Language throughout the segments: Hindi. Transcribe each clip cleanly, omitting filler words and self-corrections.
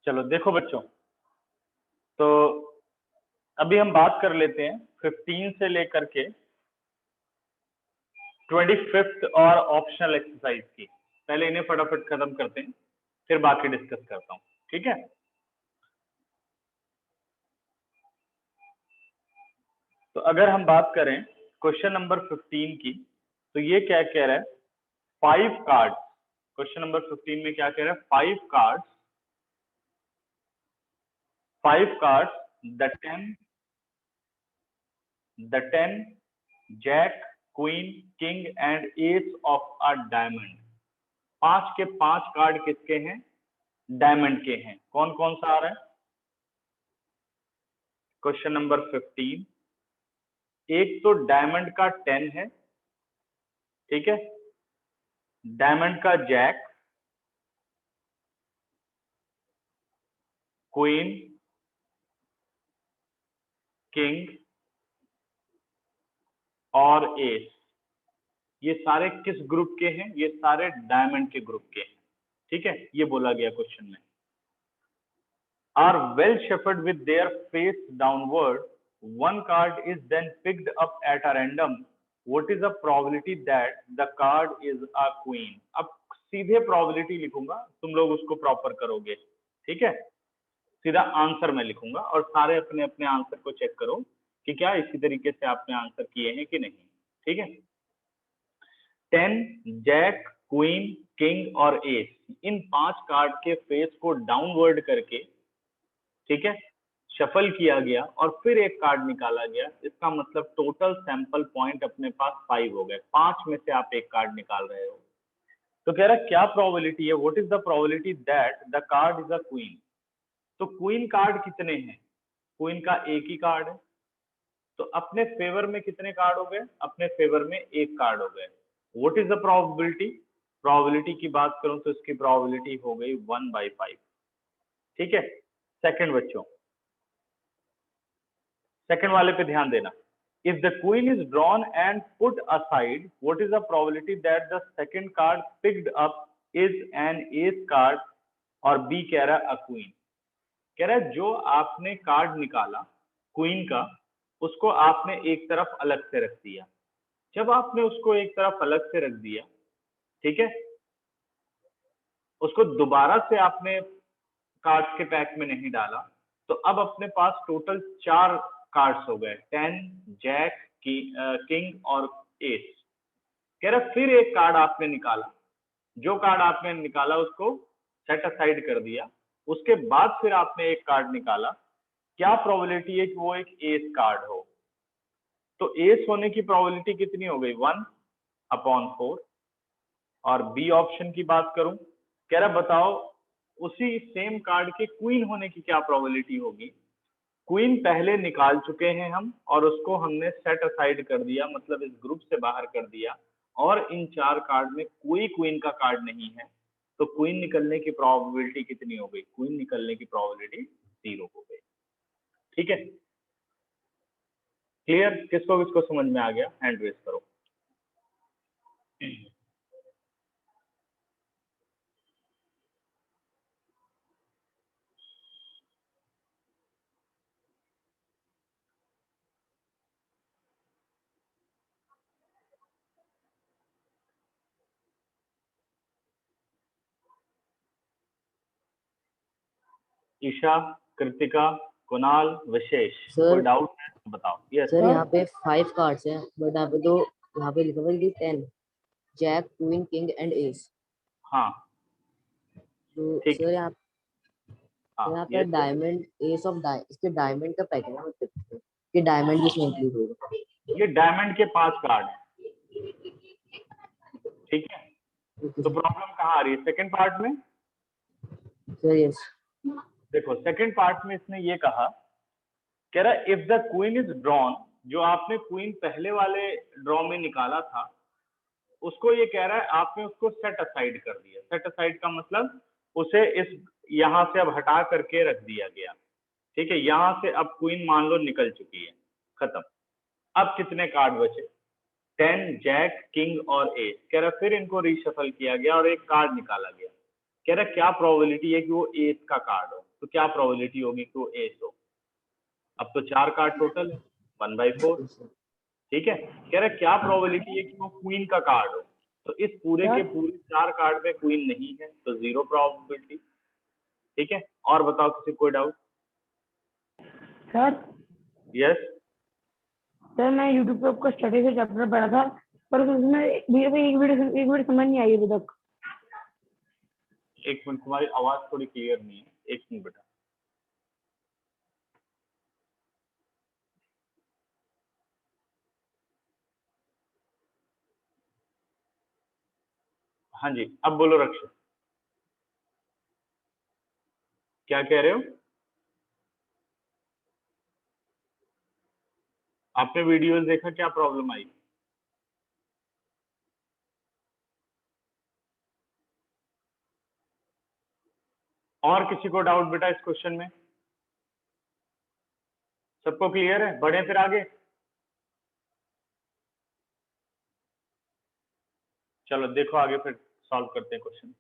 चलो देखो बच्चों, तो अभी हम बात कर लेते हैं 15 से लेकर के 25th और ऑप्शनल एक्सरसाइज की। पहले इन्हें फटाफट खत्म करते हैं, फिर बाकी डिस्कस करता हूँ, ठीक है। तो अगर हम बात करें क्वेश्चन नंबर 15 की, तो ये क्या कह रहा है, 5 कार्ड्स। क्वेश्चन नंबर 15 में क्या कह रहा है, 5 cards, the 10 jack, queen, king and ace of a diamond. 5 के 5 कार्ड किसके हैं, डायमंड के हैं। कौन कौन सा आ रहा है, क्वेश्चन नंबर 15। एक तो डायमंड का 10 है, ठीक है, डायमंड का जैक, क्वीन, किंग और एस। ये सारे किस ग्रुप के हैं, ये सारे डायमंड के ग्रुप के हैं, ठीक है। ये बोला गया क्वेश्चन में। Are well shuffled with their face downward, one card is then picked up at a random, what is the probability that the card is a queen। अब सीधे प्रोबेबिलिटी लिखूंगा, तुम लोग उसको प्रॉपर करोगे, ठीक है। सीधा आंसर मैं लिखूंगा और सारे अपने अपने आंसर को चेक करो कि क्या इसी तरीके से आपने आंसर किए हैं कि नहीं, ठीक है। 10 जैक, क्वीन, किंग और एस, इन 5 कार्ड के फेस को डाउनवर्ड करके, ठीक है, शफल किया गया और फिर एक कार्ड निकाला गया। इसका मतलब टोटल सैंपल पॉइंट अपने पास 5 हो गए। 5 में से आप एक कार्ड निकाल रहे हो। तो कह रहा है क्या प्रोबेबिलिटी है, what is the probability that the card is a queen. तो क्वीन कार्ड कितने हैं, क्वीन का एक ही कार्ड है, तो अपने फेवर में कितने कार्ड हो गए, अपने फेवर में एक कार्ड हो गए। What is the probability, probability की बात करूं तो इसकी प्रोबेबिलिटी हो गई 1/5, ठीक है। सेकंड बच्चों, सेकंड वाले पे ध्यान देना। If the queen is drawn and put aside, what is the probability that the second card picked up is an ace card, और B कह रहा है a queen। कह रहा है जो आपने कार्ड निकाला क्वीन का, उसको आपने एक तरफ अलग से रख दिया। जब आपने उसको एक तरफ अलग से रख दिया, ठीक है, उसको दोबारा से आपने कार्ड्स के पैक में नहीं डाला, तो अब अपने पास टोटल 4 कार्ड्स हो गए, 10 जैक, किंग और एस। कह रहा फिर एक कार्ड आपने निकाला, जो कार्ड आपने निकाला उसको सेट असाइड कर दिया, उसके बाद फिर आपने एक कार्ड निकाला। क्या प्रोबेबिलिटी है कि वो एक एस कार्ड हो, तो एस होने की प्रोबेबिलिटी कितनी हो गई, 1/4। और बी ऑप्शन की बात करूं, कह रहा बताओ उसी सेम कार्ड के क्वीन होने की क्या प्रोबेबिलिटी होगी। क्वीन पहले निकाल चुके हैं हम और उसको हमने सेट असाइड कर दिया, मतलब इस ग्रुप से बाहर कर दिया, और इन 4 कार्ड में कोई क्वीन का कार्ड नहीं है, तो क्वीन निकलने की प्रोबेबिलिटी कितनी हो गई, क्वीन निकलने की प्रोबेबिलिटी 0 हो गई, ठीक है। क्लियर, किसको किसको समझ में आ गया, हैंड रेज करो। ईशा, कृतिका, कुणाल, विशेष, कोई डाउट है तो बताओ। यस सर, यहाँ पे 5 कार्ड्स हैं, बट यहाँ पे तो यहाँ पे लिखा हुआ है 10 jack, queen, king and ace. हाँ तो ठीक सर है, यहाँ पे यस डायमंड, एस ऑफ इसके डायमंड का पैक है ना, मतलब कि डायमंड भी इसमें इंक्लूड होगा। ये डायमंड के 5 कार्ड हैं, ठीक है। तो प्रॉब्लम कहाँ आ रही है, सेकंड पार्ट में। Sir yes. देखो सेकंड पार्ट में इसने ये कहा, कह रहा if the queen is drawn, जो आपने क्वीन पहले वाले ड्रॉ में निकाला था, उसको ये कह रहा है आपने उसको सेट असाइड कर दिया। सेट असाइड का मतलब उसे इस यहां से अब हटा करके रख दिया गया, ठीक है। यहां से अब क्वीन मान लो निकल चुकी है, खत्म। अब कितने कार्ड बचे, 10 जैक, किंग और एस। कह रहा फिर इनको रीशफल किया गया और एक कार्ड निकाला गया। कह रहा क्या प्रोबेबिलिटी है कि वो एस का कार्ड हो। तो क्या प्रोबेबिलिटी होगी कि वो एस हो? अब तो 4 कार्ड टोटल है, 1/4। ठीक है, कह रहा है क्या प्रोबेबिलिटी है कि वो क्वीन का कार्ड हो? तो इस पूरे के पूरे 4 कार्ड में क्वीन नहीं है, तो 0 प्रोबेबिलिटी। ठीक है, और बताओ किसी कोई डाउट? Sir yes. सर मैं यूट्यूब पे आपका स्टडी से चैप्टर पढ़ा था, पर उसमें एक वीडियो समझ नहीं आई अभी तक। एक मिनट, तुम्हारी आवाज थोड़ी क्लियर नहीं है, एक मिनट बेटा। हाँ जी, अब बोलो रक्षा, क्या कह रहे हो? आपने वीडियोस देखा, क्या प्रॉब्लम आई? और किसी को डाउट बेटा इस क्वेश्चन में? सबको क्लियर है? बढ़े फिर आगे। चलो देखो आगे, फिर सॉल्व करते हैं क्वेश्चन।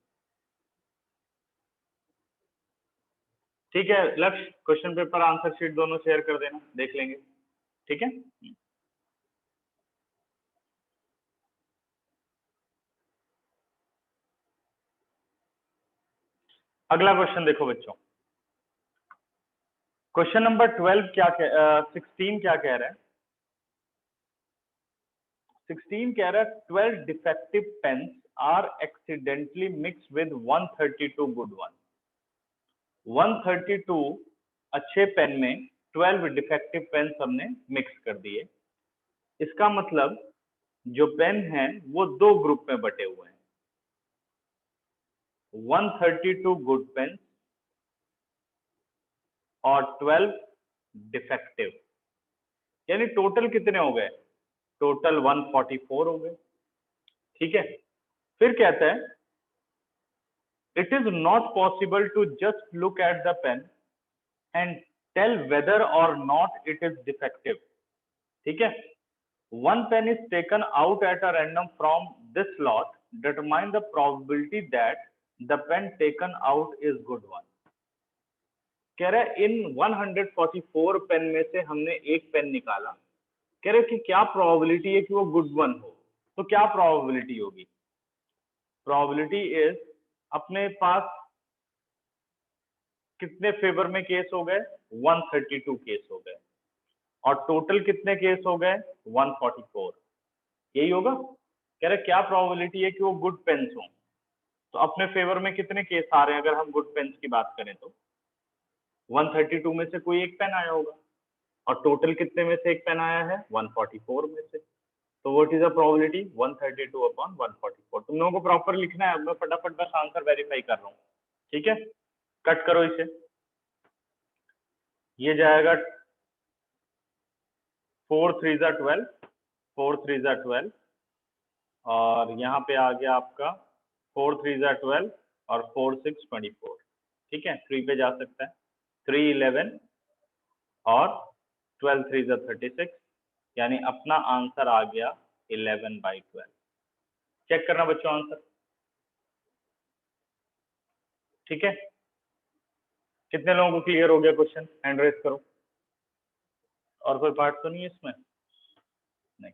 ठीक है लक्ष्य, क्वेश्चन पेपर आंसर शीट दोनों शेयर कर देना, देख लेंगे। ठीक है, अगला क्वेश्चन देखो बच्चों। क्वेश्चन नंबर 16 क्या कह रहा है? 16 कह रहा है 12 defective pens are accidentally mix with 132 good one. 132 अच्छे पेन में 12 डिफेक्टिव पेन्स हमने मिक्स कर दिए। इसका मतलब जो पेन है वो दो ग्रुप में बटे हुए हैं, 132 गुड पेन और 12 डिफेक्टिव। यानी टोटल कितने हो गए? टोटल 144 हो गए। ठीक है, फिर कहता है it is not possible to just look at the pen and tell whether or not it is defective. ठीक है, one pen is taken out at a random from this lot, determine the probability that the pen taken out is good one. कह रहा है इन 144 पेन में से हमने एक पेन निकाला, कह रहे कि क्या प्रोबेबिलिटी है कि वो गुड वन हो? तो क्या प्रोबेबिलिटी होगी? प्रोबेबिलिटी इज, अपने पास कितने फेवर में केस हो गए? 132 केस हो गए, और टोटल कितने केस हो गए? 144। यही होगा। कह रहे क्या प्रोबेबिलिटी है कि वो गुड पेन्स हो? तो अपने फेवर में कितने केस आ रहे हैं अगर हम गुड पेन्स की बात करें तो? 132 में से कोई एक पेन आया होगा, और टोटल कितने में से एक पेन आया है? 144 में से। तो what is the probability? 132 upon 144। तुम लोगों को प्रॉपर लिखना है, अब मैं फटाफट बस आंसर वेरीफाई कर रहा हूँ। ठीक है, कट करो इसे, ये जाएगा 4 3 जा 12, 4 3 जा 12, और यहाँ पे आ गया आपका 4 3 जा 12 और 4 6 24। ठीक है, 3 पे जा सकता है, 3 11 और 12 3 जा 36, यानी अपना आंसर आ गया 11/12। चेक करना बच्चों आंसर। ठीक है, कितने लोगों को क्लियर हो गया क्वेश्चन? हैंड रेज करो। और कोई पार्ट तो नहीं है इसमें? नहीं।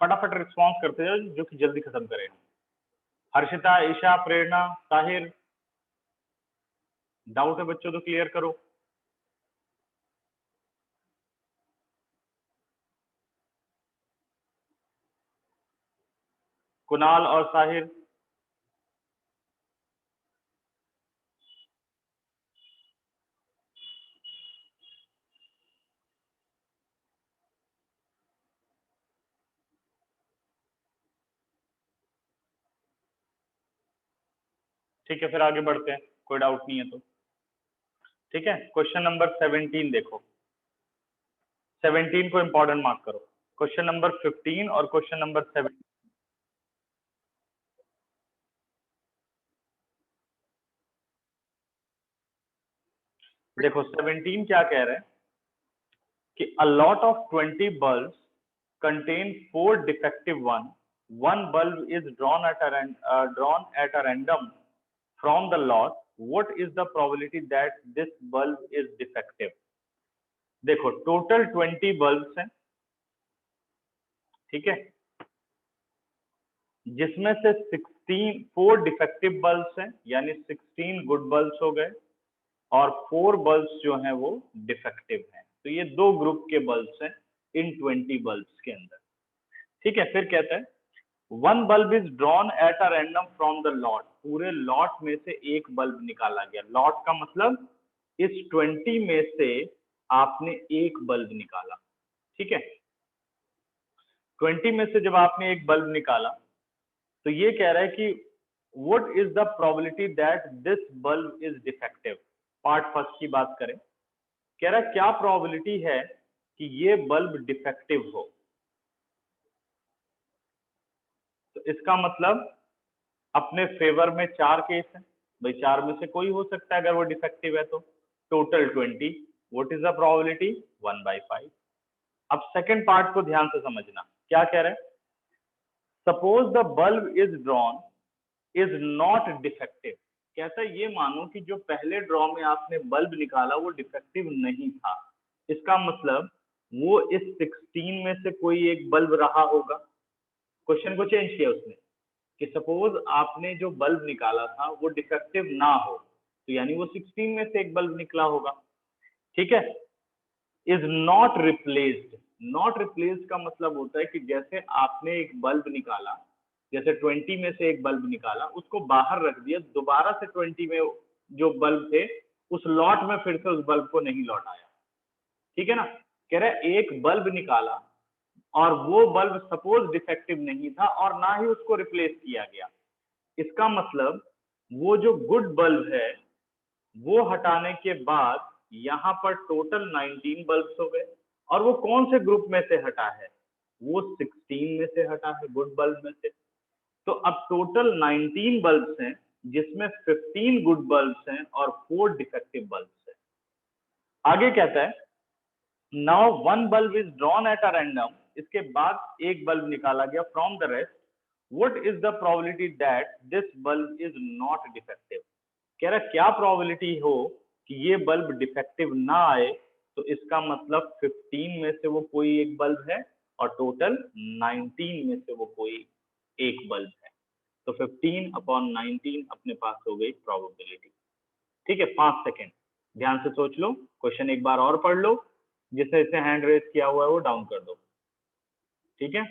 फटाफट रिस्पॉन्स करते जाओ जो कि जल्दी खत्म करें। हर्षिता, ईशा, प्रेरणा, ताहिर, डाउट है बच्चों तो क्लियर करो। कुणाल और साहिर, ठीक है फिर आगे बढ़ते हैं, कोई डाउट नहीं है तो। ठीक है, क्वेश्चन नंबर 17 देखो, 17 को इंपॉर्टेंट मार्क करो। क्वेश्चन नंबर 15 और क्वेश्चन नंबर 17। देखो 17 क्या कह रहे हैं कि a lot of 20 bulbs contain 4 defective one one bulb is drawn at a random from the lot, what is the probability that this bulb is defective? देखो टोटल 20 बल्ब्स हैं, ठीक है, जिसमें से 4 डिफेक्टिव बल्ब्स हैं, यानी 16 गुड बल्ब्स हो गए और 4 बल्ब्स जो हैं वो डिफेक्टिव हैं। तो ये 2 ग्रुप के बल्ब्स हैं इन 20 बल्ब्स के अंदर, ठीक है। फिर कहता है one bulb is drawn at a random from the lot, पूरे लॉट में से एक बल्ब निकाला गया। लॉट का मतलब इस 20 में से आपने एक बल्ब निकाला, ठीक है। 20 में से जब आपने एक बल्ब निकाला तो ये कह रहा है कि what is the probability that this bulb is defective. Part first की बात करें, कह रहा है क्या प्रोबेबिलिटी है कि ये बल्ब डिफेक्टिव हो। तो इसका मतलब अपने फेवर में 4 केस हैं, भाई 4 में से कोई हो सकता है अगर वो डिफेक्टिव है तो। Total 20, what is the probability 1/5। अब सेकंड पार्ट को ध्यान से समझना, क्या कह रहे हैं, suppose the bulb is drawn is not defective. कहता है ये मानो कि जो पहले ड्रॉ में आपने बल्ब निकाला वो डिफेक्टिव नहीं था, इसका मतलब वो इस 16 में से कोई एक बल्ब रहा होगा। क्वेश्चन को चेंज किया उसने कि सपोज आपने जो बल्ब निकाला था वो डिफेक्टिव ना हो, तो यानी वो 16 में से एक बल्ब निकला होगा, ठीक है। Is not replaced, not replaced का मतलब होता है कि जैसे आपने एक बल्ब निकाला, जैसे 20 में से एक बल्ब निकाला, उसको बाहर रख दिया, दोबारा से 20 में जो बल्ब थे उस लॉट में फिर से उस बल्ब को नहीं लौटाया, ठीक है ना। कह रहा है एक बल्ब निकाला और वो बल्ब सपोज डिफेक्टिव नहीं था और ना ही उसको रिप्लेस किया गया, इसका मतलब वो जो गुड बल्ब है वो हटाने के बाद यहाँ पर टोटल 19 बल्ब्स हो गए। और वो कौन से ग्रुप में से हटा है, वो 16 में से हटा है, गुड बल्ब में से। तो अब टोटल 19 बल्ब्स हैं जिसमें 15 गुड बल्ब्स हैं और 4 डिफेक्टिव बल्ब्स हैं। आगे कहता है now one bulb is drawn at a random, इसके बाद एक बल्ब निकाला गया from the rest, what is the probability that this bulb is not defective. कह रहा क्या प्रोबेबिलिटी हो कि ये बल्ब डिफेक्टिव ना आए, तो इसका मतलब 15 में से वो कोई एक बल्ब है और टोटल 19 में से वो कोई एक बल्ब है। तो 15/19 अपने पास हो गई प्रोबेबिलिटी, ठीक है। 5 सेकेंड ध्यान से सोच लो, क्वेश्चन एक बार और पढ़ लो, जिसे इसे हैंड रेज किया हुआ है वो डाउन कर दो, ठीक है।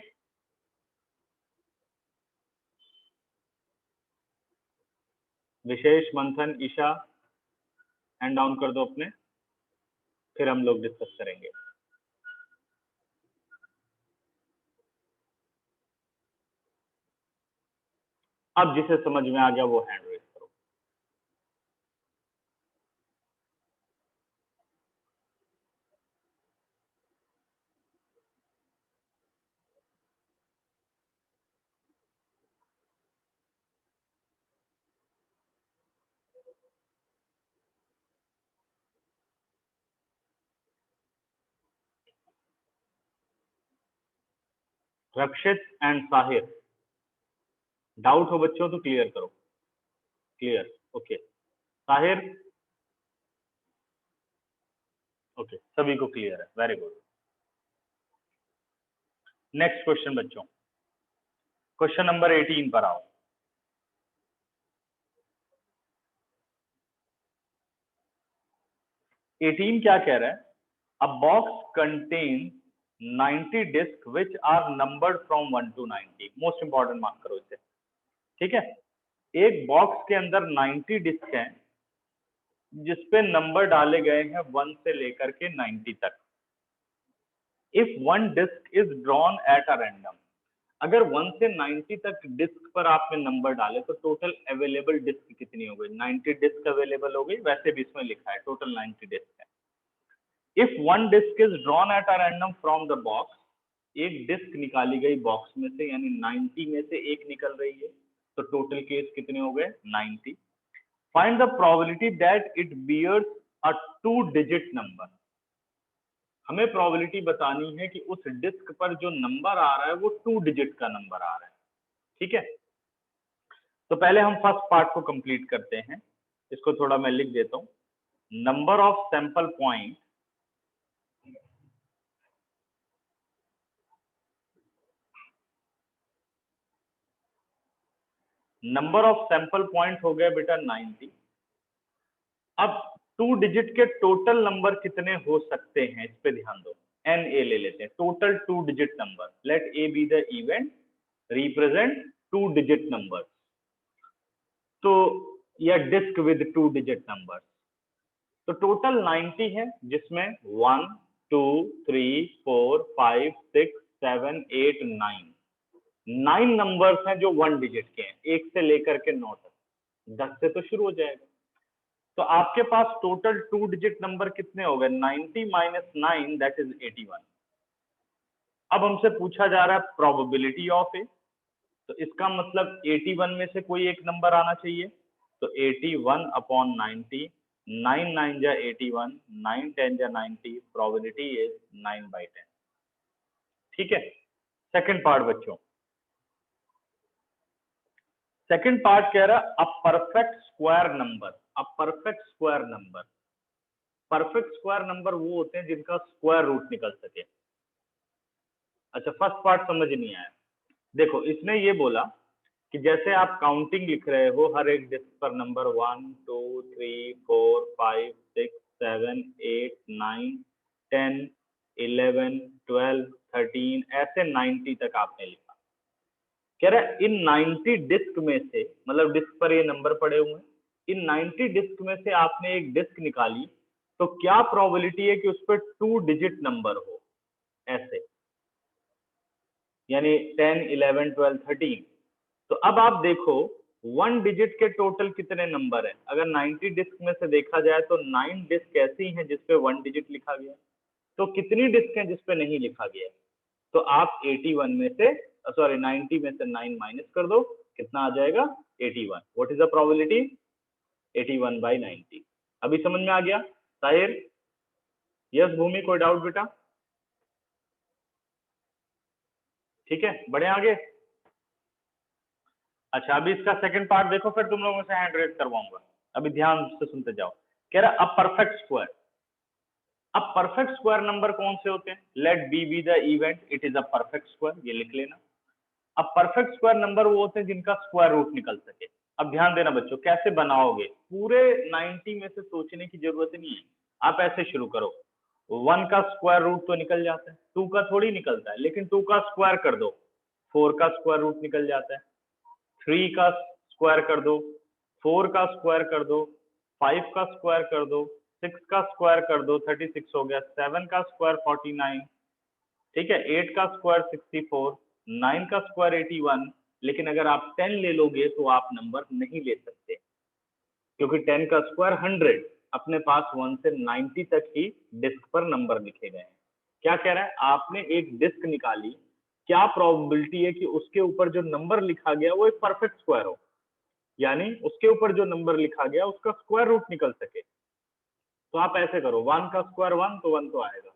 विशेष, मंथन, ईशा हैंड डाउन कर दो अपने, फिर हम लोग डिस्कस करेंगे। अब जिसे समझ में आ गया वो हैंड रेज करो। रक्षित एंड साहिर, डाउट हो बच्चों तो क्लियर करो। Clear, okay. साहिर, ओके, सभी को क्लियर है, वेरी गुड। नेक्स्ट क्वेश्चन बच्चों, क्वेश्चन नंबर 18 पर आओ। एटीन क्या कह रहा है, a box contain 90 disc which are numbered from 1 to 90। Most important mark करो इसे, ठीक है। एक बॉक्स के अंदर 90 डिस्क हैं जिसपे नंबर डाले गए हैं 1 से लेकर के 90 तक। If one disc is drawn at a random, अगर 1 से 90 तक डिस्क पर आपने नंबर डाले तो टोटल अवेलेबल डिस्क कितनी हो गई, 90 डिस्क अवेलेबल हो गई। वैसे भी इसमें लिखा है टोटल 90 डिस्क है। If one disc is drawn at a random from the box, एक डिस्क निकाली गई बॉक्स में से, यानी 90 में से एक निकल रही है, तो टोटल केस कितने हो गए 90। Find the probability that it bears a 2 digit number. हमें प्रोबेबिलिटी बतानी है कि उस डिस्क पर जो नंबर आ रहा है वो 2 डिजिट का नंबर आ रहा है। ठीक है, तो पहले हम फर्स्ट पार्ट को कंप्लीट करते हैं। इसको थोड़ा मैं लिख देता हूं। नंबर ऑफ सैंपल पॉइंट हो गया बेटा 90। अब 2 डिजिट के टोटल नंबर कितने हो सकते हैं, इस पे ध्यान दो। एन ए ले लेते हैं, total 2 digit number. Let A B the event represent 2 digit number. तो या डिस्क विद 2 डिजिट नंबर। तो टोटल 90 है, जिसमें 1 2 3 4 5 6 7 8 9 नंबर्स हैं जो 1 डिजिट के हैं, 1 से लेकर के 9 तक। 10 से तो शुरू हो जाएगा। तो आपके पास टोटल 2 डिजिट नंबर कितने हो गए? 90 माइनस 9 दैट इज 81। अब हमसे पूछा जा रहा है प्रोबेबिलिटी ऑफ ए, तो इसका मतलब 81 में से कोई एक नंबर आना चाहिए। तो 81 अपॉन 90, 9 9 जा 81, 9 10 जा 90, प्रोबेबिलिटी इज 9/10। ठीक है, सेकंड पार्ट बच्चों। सेकंड पार्ट कह रहा a perfect square number. A perfect square number, perfect square number वो होते हैं जिनका स्क्वायर रूट निकल सके। अच्छा, फर्स्ट पार्ट समझ नहीं आया। देखो, इसने ये बोला कि जैसे आप काउंटिंग लिख रहे हो, हर एक डिस्क पर नंबर 1 2 3 4 5 6 7 8 9 10 11 12 13 ऐसे 90 तक आपने लिखा। कह रहा है इन 90 डिस्क में से, मतलब डिस्क पर ये नंबर पड़े हुए हैं, इन 90 डिस्क में से आपने एक डिस्क निकाली, तो क्या प्रोबेबिलिटी है कि उस पर 2 डिजिट नंबर हो, ऐसे, यानी 10 11 12 13। तो अब आप देखो 1 डिजिट के टोटल कितने नंबर है। अगर 90 डिस्क में से देखा जाए तो 9 डिस्क ऐसी हैं जिसपे 1 डिजिट लिखा गया। तो कितनी डिस्क हैं जिसपे नहीं लिखा गया? तो आप 81 में से, सॉरी 90 में से 9 माइनस कर दो, कितना आ जाएगा? 81। What is the probability? 81/90। अभी समझ में आ गया ताहिर? यस भूमि, कोई डाउट बेटा? ठीक है, बढ़े आगे। अच्छा, अभी इसका सेकंड पार्ट देखो, फिर तुम लोगों से हैंड रेज करवाऊंगा। अभी ध्यान से सुनते जाओ। कह रहा अ परफेक्ट स्क्वायर। अब परफेक्ट स्क्वायर नंबर कौन से होते हैं? Let B be the event, it is a perfect square, ये लिख लेना। अब परफेक्ट स्क्वायर नंबर वो होते हैं जिनका स्क्वायर रूट निकल सके। अब ध्यान देना बच्चों, कैसे बनाओगे? पूरे 90 में से सोचने की जरूरत नहीं है। आप ऐसे शुरू करो, 1 का स्क्वायर रूट तो निकल जाता है, 2 का थोड़ी निकलता है, लेकिन 2 का स्क्वायर कर दो, 4 का स्क्वायर रूट निकल जाता है। 3 का स्क्वायर कर दो, 4 का स्क्वायर कर दो, 5 का स्क्वायर कर दो, 6 का स्क्वायर कर दो, 36 हो गया। 7 का स्क्वायर 49, ठीक है। 8 का स्क्वायर 64, 9 का स्क्वायर 81। लेकिन अगर आप 10 ले लोगे तो आप नंबर नहीं ले सकते, क्योंकि 10 का स्क्वायर 100। अपने पास 1 से 90 तक ही डिस्क पर नंबर लिखे गए हैं। क्या कह रहा है? आपने एक डिस्क निकाली, क्या प्रोबेबिलिटी है कि उसके ऊपर जो नंबर लिखा गया वो एक परफेक्ट स्क्वायर हो, यानी उसके ऊपर जो नंबर लिखा गया उसका स्क्वायर रूट निकल सके। तो आप ऐसे करो, 1 का स्क्वायर 1, तो 1 तो आएगा।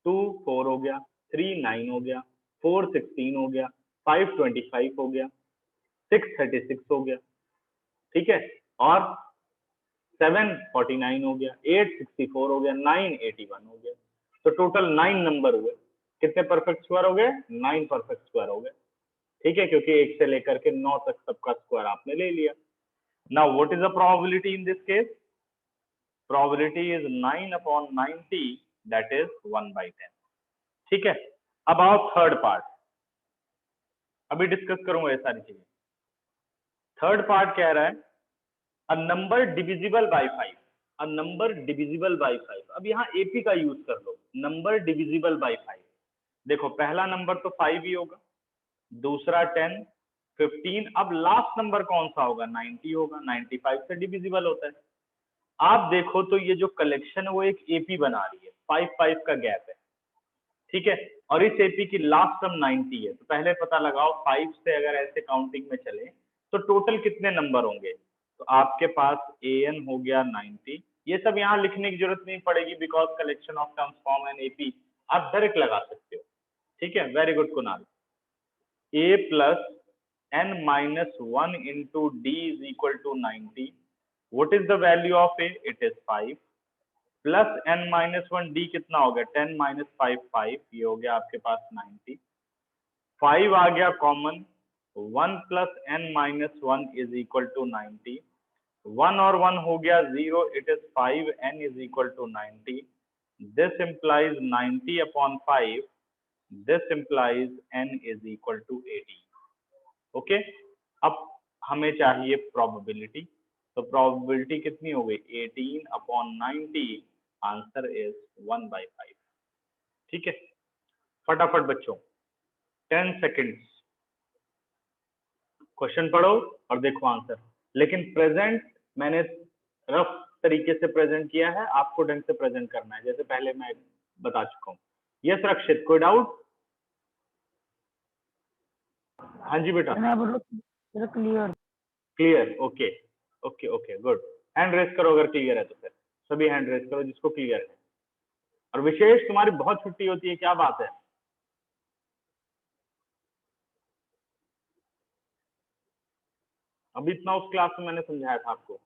2 4 हो गया, 3 9 हो गया, 4 16 हो गया, 5 25 हो गया, 6 36 हो गया, ठीक है। और 7 49 हो गया, 8 64 हो गया, 9 81 हो गया। तो टोटल 9 नंबर हुए। कितने परफेक्ट स्क्वायर हो गए? 9 परफेक्ट स्क्वायर हो गए, ठीक है, क्योंकि 1 से लेकर के 9 तक सबका स्क्वायर आपने ले लिया। Now what is the probability in this case? Probability is 9 upon 90, that is 1/10। ठीक है, अब आओ थर्ड पार्ट। अभी डिस्कस करूंगा ये सारी चीजें। थर्ड पार्ट कह रहा है a number divisible by 5। A number divisible by 5। अब यहाँ एपी का यूज कर लो, नंबर डिविजिबल बाय 5। देखो, पहला नंबर तो 5 ही होगा, दूसरा 10, 15। अब लास्ट नंबर कौन सा होगा? 90 होगा, 95 से डिविजिबल होता है। आप देखो तो ये जो कलेक्शन है वो एक एपी बना रही है, 5 का गैप है, ठीक है। और इस एपी की लास्ट टर्म 90 है। तो पहले पता लगाओ 5 से अगर ऐसे काउंटिंग में चले तो टोटल कितने नंबर होंगे। तो आपके पास एन हो गया 90। ये सब यहाँ लिखने की जरूरत नहीं पड़ेगी, because collection of terms form an AP आप डायरेक्ट लगा सकते हो, ठीक है। Very good Kunal. A plus n minus 1 into d is equal to 90. What is the value of a? It is 5. Plus n minus 1 d कितना हो गया? 10 minus 5 5, ये हो गया आपके पास 90. 5 आ गया common. 1 plus n minus 1 is equal to 90. 1 और 1 हो गया 0. It is 5. N is equal to 90. This implies 90 upon 5. This implies n is equal to 80. Okay, अब हमें चाहिए प्रोबेबिलिटी. तो प्रोबेबिलिटी कितनी हो गई? 18 अपॉन 90. Answer is 1/5. ठीक है, फटाफट बच्चों 10 सेकेंड्स क्वेश्चन पढ़ो और देखो आंसर. लेकिन प्रेजेंट मैंने रफ तरीके से प्रेजेंट किया है, आपको ढंग से प्रेजेंट करना है जैसे पहले मैं बता चुका हूँ. यस रक्षित, कोई डाउट? हाँ जी बेटा. Clear. Clear, okay okay okay, good. Hand raise करो अगर क्लियर है तो. फिर सभी हैंड रेस करो जिसको क्लियर है. और विशेष तुम्हारी बहुत छुट्टी होती है, क्या बात है? अभी इतना उस क्लास में मैंने समझाया था आपको.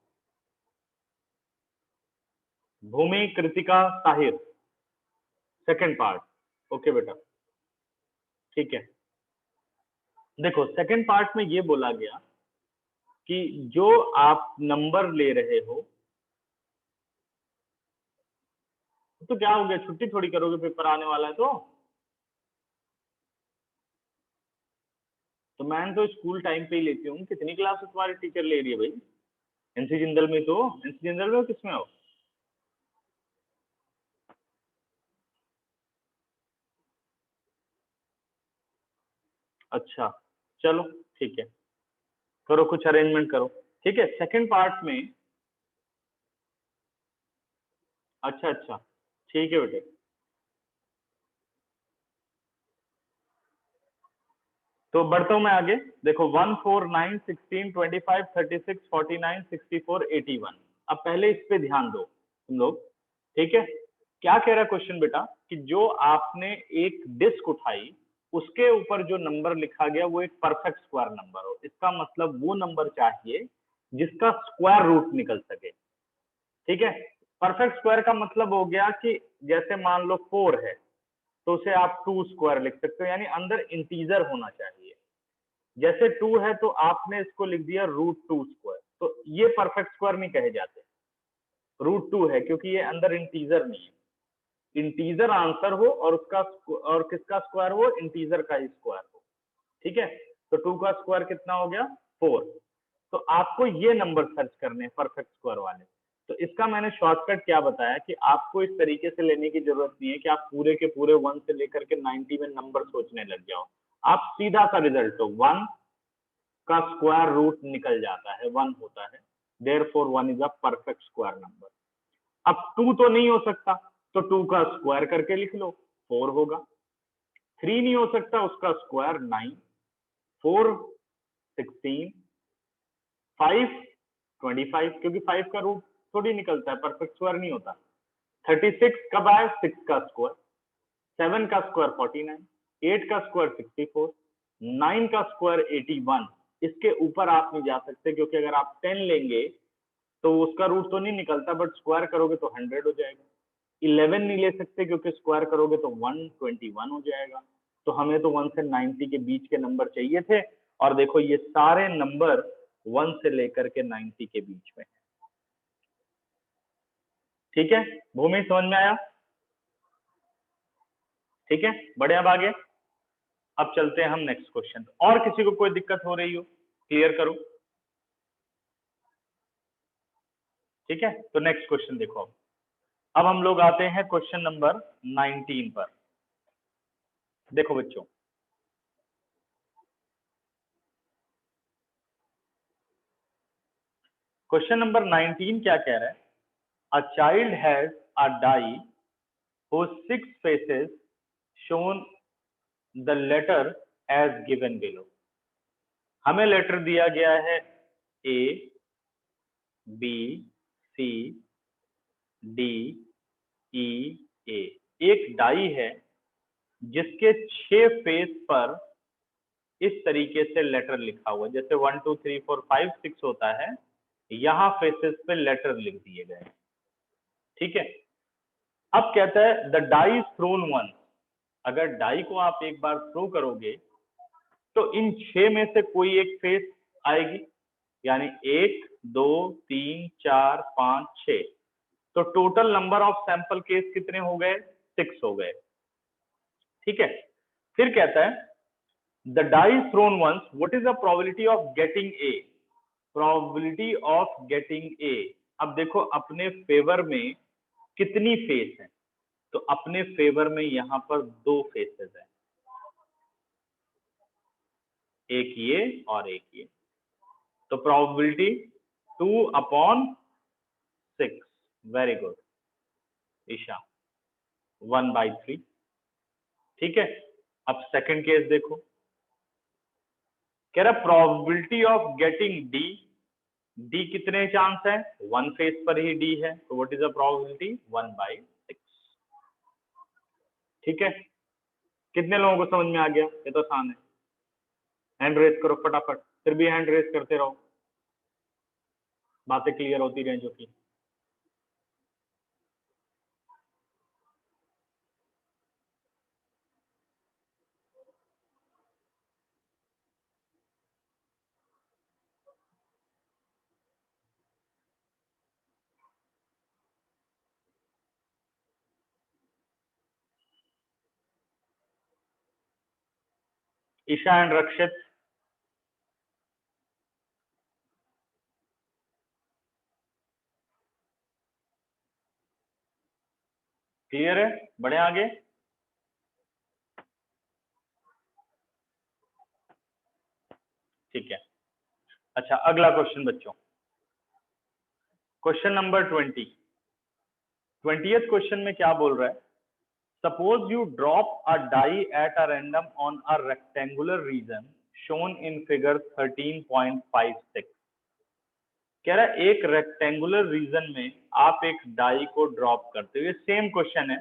Bhumi, Kritika, Sahir, second part. Okay बेटा, ठीक है. देखो सेकंड पार्ट में ये बोला गया कि जो आप नंबर ले रहे हो, तो क्या हो गया? छुट्टी थोड़ी करोगे, पेपर आने वाला है तो मैं तो स्कूल टाइम पे ही लेती हूँ. कितनी क्लास तुम्हारी टीचर ले रही है भाई? एनसी जिंदल में तो. एनसी जिंदल में हो, किसमें हो? अच्छा चलो ठीक है, करो कुछ अरेंजमेंट करो. ठीक है, सेकंड पार्ट में. अच्छा अच्छा, ठीक है बेटे. तो बढ़ता हूं मैं आगे. देखो 1 4 9 16 25 36 49 64 81. अब पहले इस पे ध्यान दो तुम लोग. ठीक है, क्या कह रहा है क्वेश्चन बेटा? कि जो आपने एक डिस्क उठाई, उसके ऊपर जो नंबर लिखा गया वो एक परफेक्ट स्क्वायर नंबर हो. इसका मतलब वो नंबर चाहिए जिसका स्क्वायर रूट निकल सके. ठीक है, परफेक्ट स्क्वायर का मतलब हो गया कि जैसे मान लो 4 है तो उसे आप 2 स्क्वायर लिख सकते हो, यानी अंदर इंटीजर होना चाहिए. जैसे 2 है तो आपने इसको लिख दिया √2 स्क्वायर, तो ये परफेक्ट स्क्वायर नहीं कहे जाते. √2 है क्योंकि ये अंदर इंटीजर नहीं है. इंटीजर आंसर हो और उसका और किसका स्क्वायर हो? इंटीजर का ही स्क्वायर हो. ठीक है, तो 2 का स्क्वायर कितना हो गया? 4. तो आपको ये नंबर सर्च करने हैं परफेक्ट स्क्वायर वाले. तो इसका मैंने शॉर्टकट क्या बताया कि आपको इस तरीके से लेने की जरूरत नहीं है कि आप पूरे के पूरे 1 से लेकर के 90 में नंबर सोचने लग जाओ. आप सीधा सा रिजल्ट हो, 1 का स्क्वायर रूट निकल जाता है, 1 होता है. Therefore 1 is a perfect square number. अब 2 तो नहीं हो सकता, तो 2 का स्क्वायर करके लिख लो, 4 होगा. 3 नहीं हो सकता, उसका स्क्वायर 9. 4 16. 5 25, क्योंकि 5 का रूट थोड़ी निकलता है, परफेक्ट स्क्वायर नहीं होता. 36 कब आया? 6 का स्क्वायर. 7 का स्क्वायर 49. 8 का स्क्वायर 64. 9 का स्क्वायर 81. इसके ऊपर आप नहीं जा सकते क्योंकि अगर आप 10 लेंगे तो उसका रूट तो नहीं निकलता, बट स्क्वायर करोगे तो 100 हो जाएगा. 11 नहीं ले सकते क्योंकि स्क्वायर करोगे तो 121 हो जाएगा. तो हमें तो 1 से 90 के बीच के नंबर चाहिए थे, और देखो ये सारे नंबर 1 से लेकर के 90 के बीच में. ठीक है, भूमि समझ में आया? ठीक है, बढ़े अब आगे. अब चलते हैं हम नेक्स्ट क्वेश्चन. और किसी को कोई दिक्कत हो रही हो, क्लियर करो. ठीक है, तो नेक्स्ट क्वेश्चन देखो. अब हम लोग आते हैं क्वेश्चन नंबर 19 पर. देखो बच्चों, क्वेश्चन नंबर 19 क्या कह रहा है? A child has a die whose 6 faces shown the letter as given below. हमें लेटर दिया गया है A, B, C, D, E, A. एक डाई है जिसके 6 फेस पर इस तरीके से लेटर लिखा हुआ, जैसे 1 2 3 4 5 6 होता है, यहाँ फेसेस पे लेटर लिख दिए गए। ठीक है, अब कहता है द डाई थ्रोन वंस, अगर डाई को आप एक बार थ्रो करोगे तो इन 6 में से कोई एक फेस आएगी, यानी 1 2 3 4 5 6, तो total number of sample case कितने हो गए? 6 हो गए। ठीक है, फिर कहता है the die thrown once, what is the probability of getting a? Probability of getting a, अब देखो अपने फेवर में कितनी फेस है, तो अपने फेवर में यहां पर 2 फेसेस है, एक ये और एक ये, तो प्रोबेबिलिटी 2/6। Very good Isha, 1/3। ठीक है, अब सेकंड केस देखो, कह रहा probability of getting D, D कितने चांस है? 1 फेस पर ही डी है, तो व्हाट इज द प्रोबेबिलिटी? 1/6। ठीक है, कितने लोगों को समझ में आ गया? ये तो आसान है, हैंड रेस करो फटाफट, फिर भी हैंड रेस करते रहो, बातें क्लियर होती रहें जो कि। ईशा एंड रक्षित, क्लियर है? बढ़े आगे। ठीक है, अच्छा अगला क्वेश्चन बच्चों, क्वेश्चन नंबर 20th क्वेश्चन में क्या बोल रहा है? Suppose you drop a die at a random on a rectangular region shown in figure 13.56। कह रहा है एक रेक्टेंगुलर रीजन में आप एक डाई को ड्रॉप करते हो। ये सेम क्वेश्चन है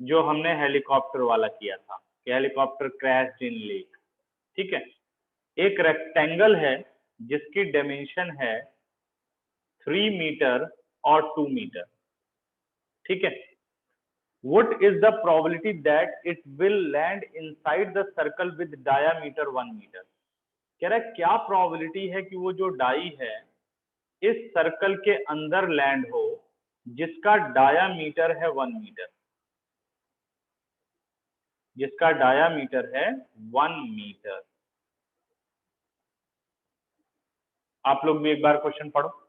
जो हमने हेलीकॉप्टर वाला किया था कि हेलीकॉप्टर क्रैश इन लेक। ठीक है, एक रेक्टेंगल है जिसकी डायमेंशन है 3 मीटर और 2 मीटर। ठीक है, what is the probability that it will land inside the circle with diameter 1 metre? कह रहा है क्या प्रोबेबिलिटी है कि वो जो डाई है इस सर्कल के अंदर लैंड हो जिसका डायामीटर है 1 मीटर, जिसका डायामीटर है 1 मीटर। आप लोग भी एक बार क्वेश्चन पढ़ो।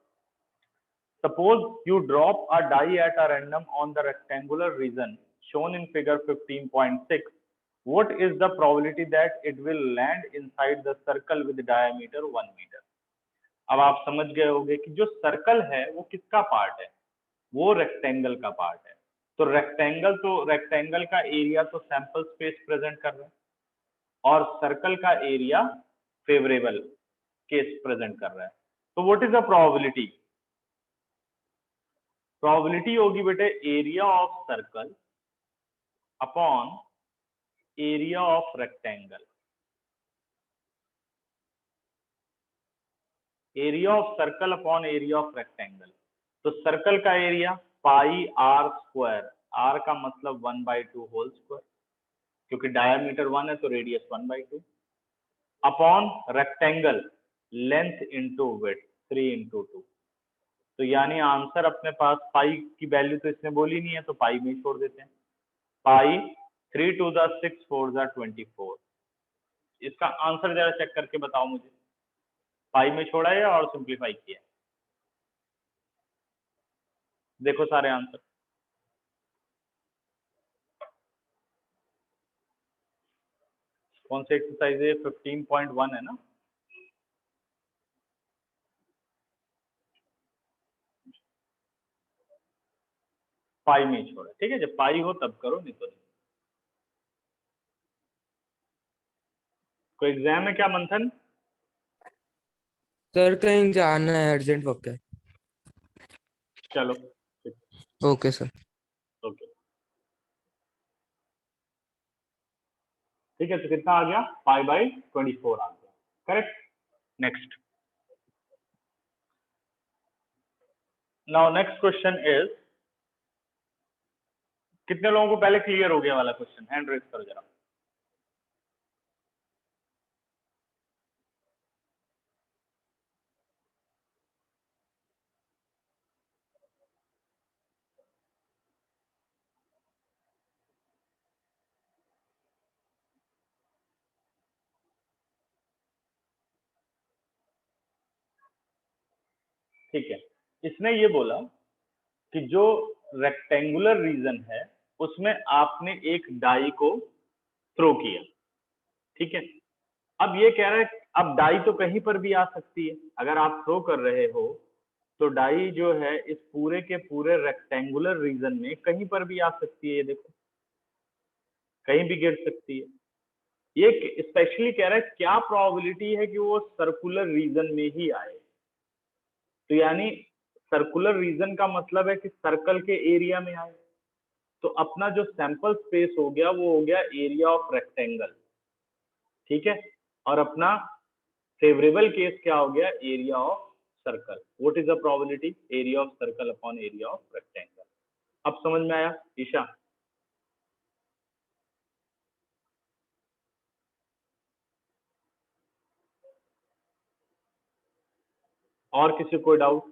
Suppose you drop a die at a random on the rectangular region shown in figure 15.6. What is the probability that it will land inside the circle with diameter 1 metre? अब आप समझ गए होंगे कि जो सर्कल है वो किसका पार्ट है? वो रेक्टेंगल का पार्ट है। तो रेक्टेंगल का एरिया तो सैंपल स्पेस प्रेजेंट कर रहा है और सर्कल का एरिया फेवरेबल केस प्रेजेंट कर रहा है। तो what is the probability? Probability होगी बेटे area of circle upon area of rectangle. Area of circle upon area of rectangle. तो सर्कल का area pi r square, r का मतलब 1/2 होल स्क्वायर, क्योंकि डायमीटर 1 है तो radius 1/2, upon rectangle length into width 3 into 2। तो यानी आंसर अपने पास, पाई की वैल्यू तो इसने बोली नहीं है तो पाई में छोड़ देते हैं। पाई 3 to the 6 4 the 24। इसका आंसर जरा चेक करके बताओ मुझे, पाई में छोड़ा है और सिंप्लीफाई किया? देखो सारे आंसर। कौन सी एक्सरसाइज है? 15.1 है ना? पाई में छोड़ा, ठीक है, जब पाई हो तब करो, नहीं तो नहीं। कोई एग्जाम है क्या मंथन? सर कहीं जाना है, अर्जेंट वर्क है। चलो ओके सर। ओके। ठीक है, तो कितना आ गया 5/24 आ गया, correct. Next, now next question is, कितने लोगों को पहले क्लियर हो गया वाला क्वेश्चन, हैंड रेज करो जरा। ठीक है, इसने ये बोला कि जो रेक्टेंगुलर रीजन है उसमें आपने एक डाई को थ्रो किया, ठीक है। अब ये कह रहा है अब डाई तो कहीं पर भी आ सकती है, अगर आप थ्रो कर रहे हो तो डाई जो है इस पूरे के पूरे रेक्टेंगुलर रीजन में कहीं पर भी आ सकती है, ये देखो कहीं भी गिर सकती है। ये स्पेशली कह रहा है क्या प्रोबेबिलिटी है कि वो सर्कुलर रीजन में ही आए, तो यानी सर्कुलर रीजन का मतलब है कि सर्कल के एरिया में आए, तो अपना जो सैंपल स्पेस हो गया वो हो गया एरिया ऑफ रेक्टेंगल, ठीक है। और अपना फेवरेबल केस क्या हो गया, area of circle. What is the probability, area of circle upon area of rectangle. अब समझ में आया ईशा? और किसी कोई डाउट?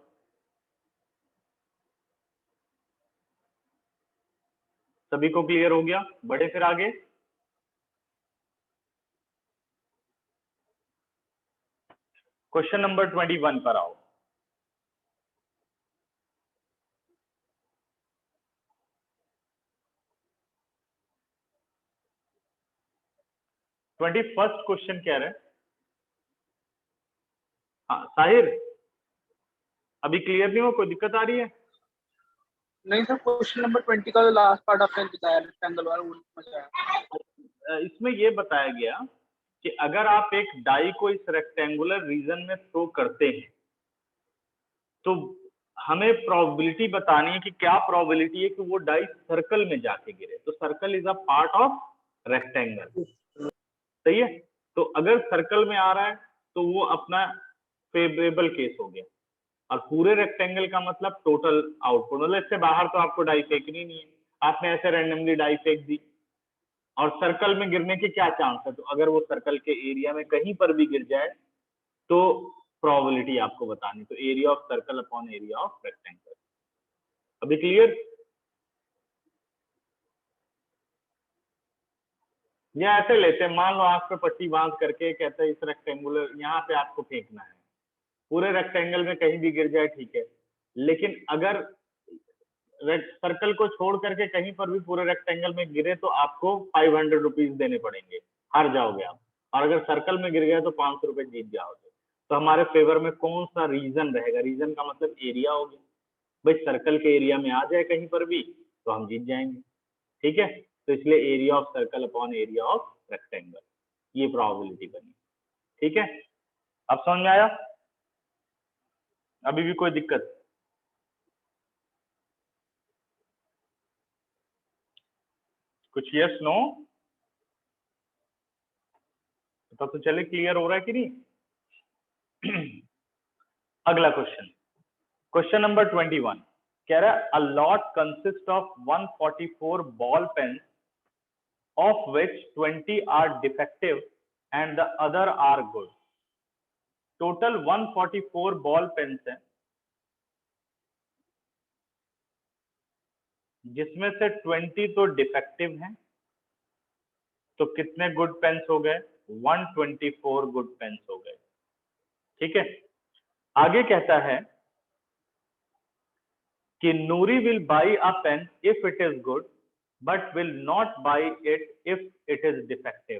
सभी को क्लियर हो गया, बढ़े फिर आगे। क्वेश्चन नंबर 21 पर आओ। ट्वेंटी फर्स्ट क्वेश्चन कह रहे हैं, हाँ साहिर अभी क्लियर नहीं हो, कोई दिक्कत आ रही है? नहीं सर, क्वेश्चन नंबर 20 का जो लास्ट पार्ट आपने बताया रेक्टेंगल वाला, वो समझ आया। इसमें ये बताया गया कि अगर आप एक डाई को इस रेक्टेंगुलर रीजन में थ्रो करते हैं तो हमें प्रोबेबिलिटी बतानी है कि क्या प्रोबेबिलिटी है कि वो डाई सर्कल में जाके गिरे, तो circle is a part of rectangle, सही है। तो अगर सर्कल में आ रहा है तो वो अपना फेवरेबल केस हो गया, और पूरे रेक्टेंगल का मतलब टोटल आउटपुट, मतलब इससे बाहर तो आपको डाई फेंकनी नहीं है, आपने ऐसे रैंडमली डाई फेंक दी। और सर्कल में गिरने के क्या चांस है, तो अगर वो सर्कल के एरिया में कहीं पर भी गिर जाए तो प्रोबेबिलिटी आपको बतानी, तो area of circle upon area of rectangle. अभी क्लियर? या ऐसे लेते हैं, मान लो आंख पे पट्टी बांध करके कहते हैं इस रेक्टेंगुलर यहाँ पे आपको फेंकना है, पूरे रेक्टेंगल में कहीं भी गिर जाए ठीक है, लेकिन अगर सर्कल को छोड़ करके कहीं पर भी पूरे रेक्टेंगल में गिरे तो आपको 500 रुपीज देने पड़ेंगे, हार जाओगे आप। और अगर सर्कल में गिर गए तो 500 रुपए जीत जाओगे। तो हमारे फेवर में कौन सा रीजन रहेगा, रीजन का मतलब एरिया हो गया, भाई सर्कल के एरिया में आ जाए कहीं पर भी तो हम जीत जाएंगे, ठीक है। तो इसलिए area of circle upon area of rectangle, ये प्रोबेबिलिटी बनी, ठीक है। अब समझ में आया? अभी भी कोई दिक्कत? कुछ यस नो तो चले, क्लियर हो रहा है कि नहीं? अगला क्वेश्चन, क्वेश्चन नंबर 21 कह रहा है a lot consist of 144 ball pen of which 20 are defective and the other are good. Total 144 ball pens हैं, जिसमें से 20 तो डिफेक्टिव हैं, तो कितने गुड पेन्स हो गए? 124 गुड पेन्स हो गए, ठीक है। आगे कहता है कि Noori will buy a pen if it is good but will not buy it if it is defective.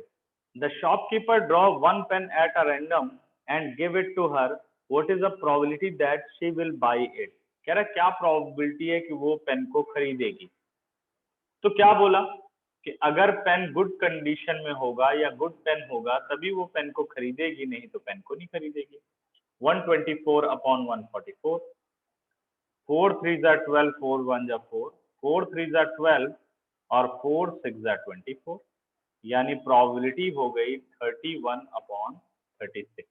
The shopkeeper draw one pen at a random and give it to her. What is the probability that she will buy it? कह रहा क्या प्रोबेबिलिटी है कि वो पेन को खरीदेगी। तो क्या बोला कि अगर पेन गुड कंडीशन में होगा या गुड पेन होगा तभी वो पेन को खरीदेगी, नहीं तो पेन को नहीं खरीदेगी। 124 अपॉन 144, 4 3 12, 4 1 4, 4 3 12 और 4 6 24, यानी प्रोबेबिलिटी हो गई 31/36।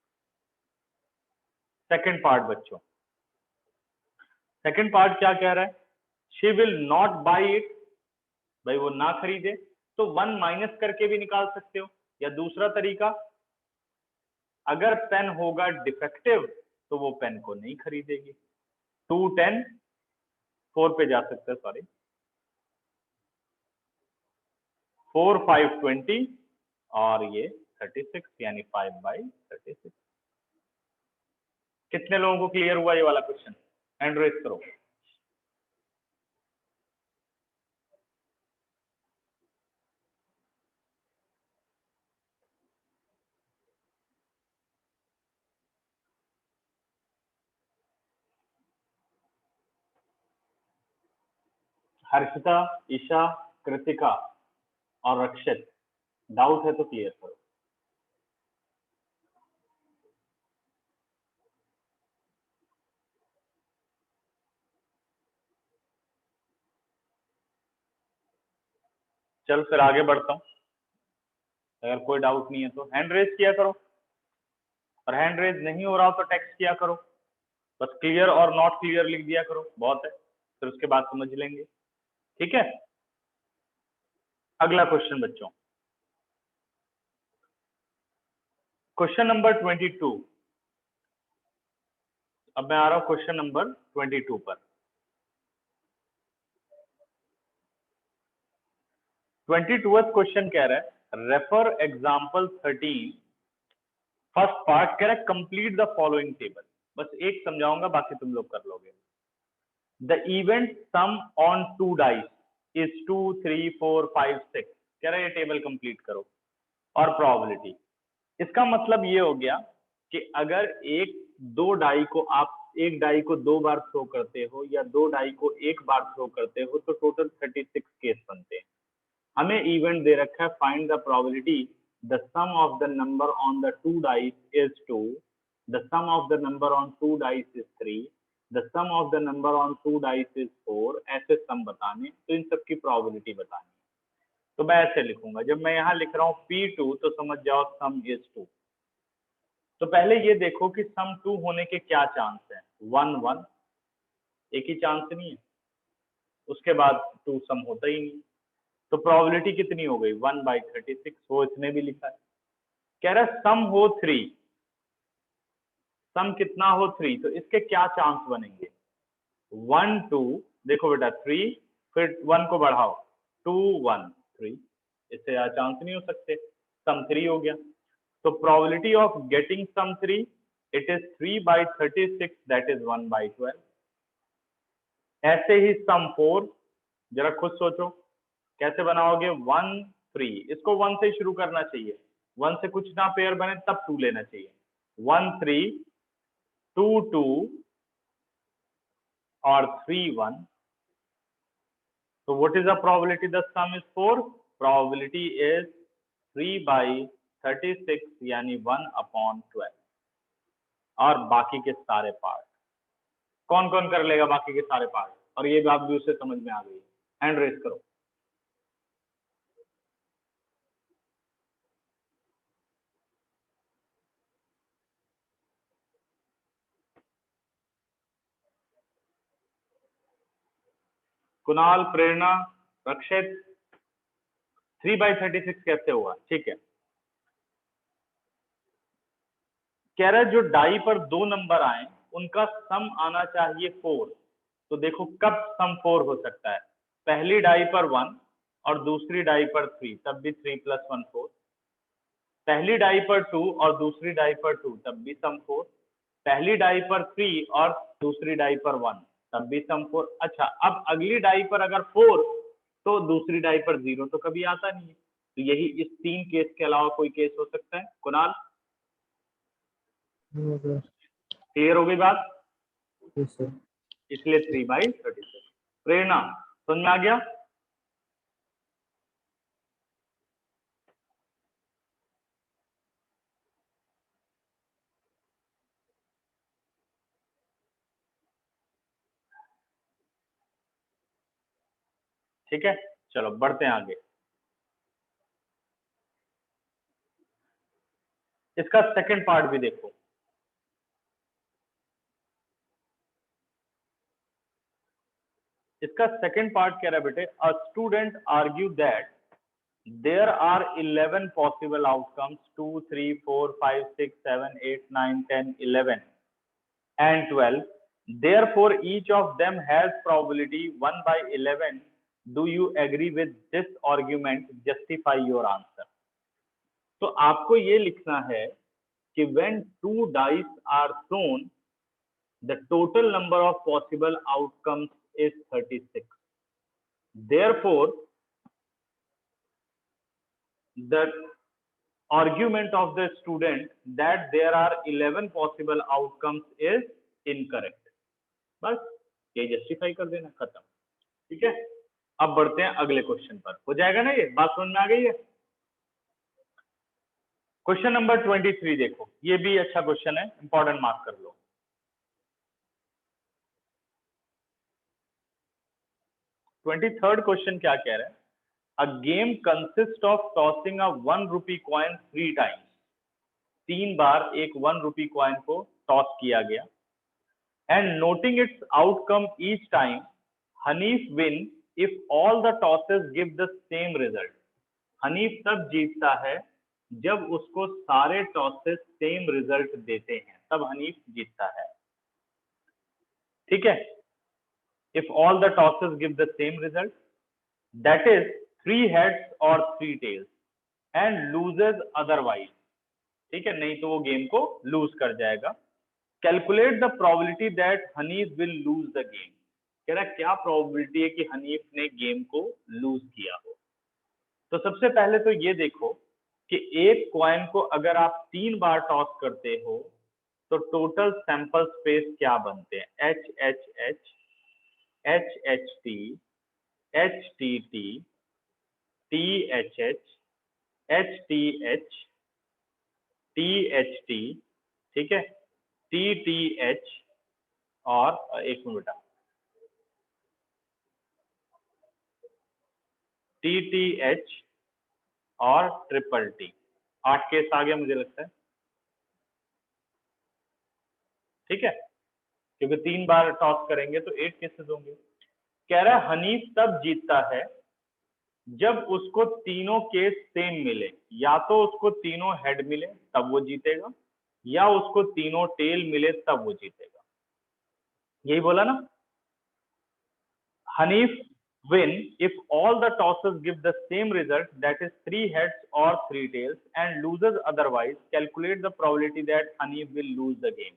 सेकंड पार्ट बच्चों, सेकंड पार्ट क्या कह रहा है? She will not by it, भाई वो ना खरीदे, तो 1 माइनस करके भी निकाल सकते हो। या दूसरा तरीका, अगर पेन होगा डिफेक्टिव तो वो पेन को नहीं खरीदेगी। 2 10 4 पे जा सकते हैं, सॉरी 4 5 20 और ये 36 यानी 5/36। कितने लोगों को क्लियर हुआ ये वाला क्वेश्चन? हैंड रेज करो। हर्षिता, ईशा, कृतिका और रक्षित, डाउट है तो क्लियर करो। चल फिर आगे बढ़ता हूँ। अगर कोई डाउट नहीं है तो हैंड रेज किया करो, और हैंड रेज नहीं हो रहा हो तो टेक्स्ट किया करो। बस क्लियर और नॉट क्लियर लिख दिया करो, बहुत है, फिर उसके बाद समझ लेंगे। ठीक है, अगला क्वेश्चन बच्चों, क्वेश्चन नंबर 22। अब मैं आ रहा हूं क्वेश्चन नंबर 22 पर। 22वां क्वेश्चन कह रहा है रेफर एग्जांपल 13 फर्स्ट पार्ट, कह रहा है कंप्लीट द फॉलोइंग टेबल। बस एक समझाऊंगा, बाकी तुम लोग कर लोगे। The event sum on 2 dice is 2 3 4 5 6, कह रहा है ये टेबल कंप्लीट करो। और प्रोबेबिलिटी, इसका मतलब ये हो गया कि अगर दो डाई को आप एक डाई को 2 बार थ्रो करते हो या 2 डाई को 1 बार थ्रो करते हो तो टोटल 36 केस बनते हैं। हमें इवेंट दे रखा है find the probability the sum of the number on the 2 dice is 2, the sum of the number on 2 dice is 3, the sum of the number on 2 dice is 4। ऐसे सम बताने, तो इन सब की प्रोबेबिलिटी बतानी। तो मैं ऐसे लिखूंगा, जब मैं यहाँ लिख रहा हूँ P2 तो समझ जाओ सम इज 2। तो पहले ये देखो कि सम 2 होने के क्या चांस है। 1 1, एक ही चांस नहीं है, उसके बाद 2 सम होता ही नहीं। तो प्रोबेबिलिटी कितनी हो गई? 1/36। वो इसने भी लिखा है, कह रहा है सम हो 3, सम कितना हो 3, तो इसके क्या चांस बनेंगे? 1 2, देखो बेटा 3, फिर 1 को बढ़ाओ 2 1 3, इससे चांस नहीं हो सकते। सम 3 हो गया, तो probability of getting sum 3, it is 3/36, that is 1/12। ऐसे ही सम 4, जरा खुद सोचो कैसे बनाओगे? 1 3, इसको 1 से शुरू करना चाहिए, 1 से कुछ ना पेयर बने तब 2 लेना चाहिए। 1 3 2 2 और 3 1। So what is the probability the sum is 4? Probability is 3/36 यानी 1/12। और बाकी के सारे पार्ट कौन कौन कर लेगा? बाकी के सारे पार्ट, और ये बात भी उसे समझ में आ गई। हैंड रेज करो। कुणाल, प्रेरणा, रक्षित, 3/36 कैसे हुआ? ठीक है, कह रहा है जो डाई पर 2 नंबर आए उनका सम आना चाहिए 4। तो देखो कब सम 4 हो सकता है? पहली डाई पर 1 और दूसरी डाई पर 3, तब भी 3 + 1 4। पहली डाई पर 2 और दूसरी डाई पर 2, तब भी सम 4। पहली डाई पर 3 और दूसरी डाई पर 1, तब भी सम 4। अच्छा, अब अगली डाई पर अगर 4 तो दूसरी डाई पर 0 तो कभी आता नहीं है। तो यही इस 3 केस के अलावा कोई केस हो सकता है? कुणाल, क्लियर हो गई बात? Yes, sir. इसलिए 3/36। प्रेरणा, समझ में आ गया? ठीक है, चलो बढ़ते हैं आगे। इसका सेकंड पार्ट भी देखो। इसका सेकंड पार्ट कह रहा है बेटे, a student argue that there are 11 possible outcomes 2 3 4 5 6 7 8 9 10 11 and 12, therefore each of them has probability 1 by 11. Do you agree with this argument? Justify your answer. तो आपको ये लिखना है कि when two dice are thrown, the total number of possible outcomes is 36. Therefore, the argument of the student that there are 11 possible outcomes is incorrect. बस ये जस्टिफाई कर देना, खत्म। ठीक है, अब बढ़ते हैं अगले क्वेश्चन पर। हो जाएगा ना, ये बात समझ में आ गई है? क्वेश्चन नंबर 23 देखो, ये भी अच्छा क्वेश्चन है, इंपॉर्टेंट मार्क कर लो। 23rd क्वेश्चन क्या कह रहा है? A game consists of tossing a 1 rupee coin 3 times. 3 बार एक 1 rupee coin को टॉस किया गया। And noting its outcome each time, Hanif win if all the tosses give the same result. Hanif तब जीतता है जब उसको सारे टॉसेस सेम रिजल्ट देते हैं, तब हनीफ जीतता है। ठीक है, if all the tosses give the same result, that is 3 heads or 3 tails, and loses otherwise. ठीक है, नहीं तो वो गेम को लूज कर जाएगा। Calculate the probability that Hanif will lose the game. कह रहा है क्या प्रोबेबिलिटी है कि हनीफ ने गेम को लूज किया हो। तो सबसे पहले तो ये देखो कि एक कॉइन को अगर आप 3 बार टॉस करते हो तो टोटल सैंपल स्पेस क्या बनते हैं? H H H, H H T, H T T, T H H, H T H, T H T, ठीक है, टी टी एच, और एक मिनट बेटा, टी टी एच और ट्रिपल टी। 8 केस आ गया मुझे लगता है। ठीक है, क्योंकि 3 बार टॉस करेंगे तो 8 केसेस होंगे। कह रहा है हनीफ तब जीतता है जब उसको तीनों केस सेम मिले, या तो उसको तीनों हेड मिले तब वो जीतेगा, या उसको तीनों टेल मिले तब वो जीतेगा। यही बोला ना? Hanif win if all the tosses give the same result, that is 3 heads or 3 tails, and loses otherwise. Calculate the probability that Hanif will lose the game.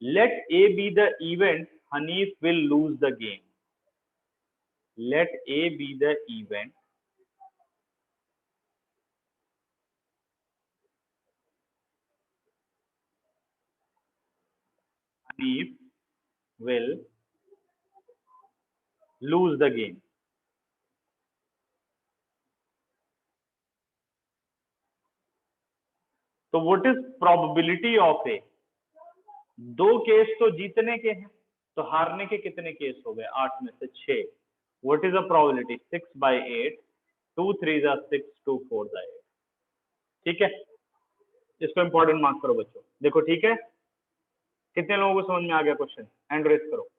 Let A be the event Hanif will lose the game. Let A be the event Hanif will lose the game. तो what is probability of A? 2 case तो जीतने के हैं, तो हारने के कितने केस हो गए? 8 में से 6। What is a probability? 6/8, 2 3 6, 2 4 8। ठीक है, इसको इंपॉर्टेंट मार्क करो बच्चों। देखो ठीक है, कितने लोगों को समझ में आ गया क्वेश्चन? हैंड रेस करो।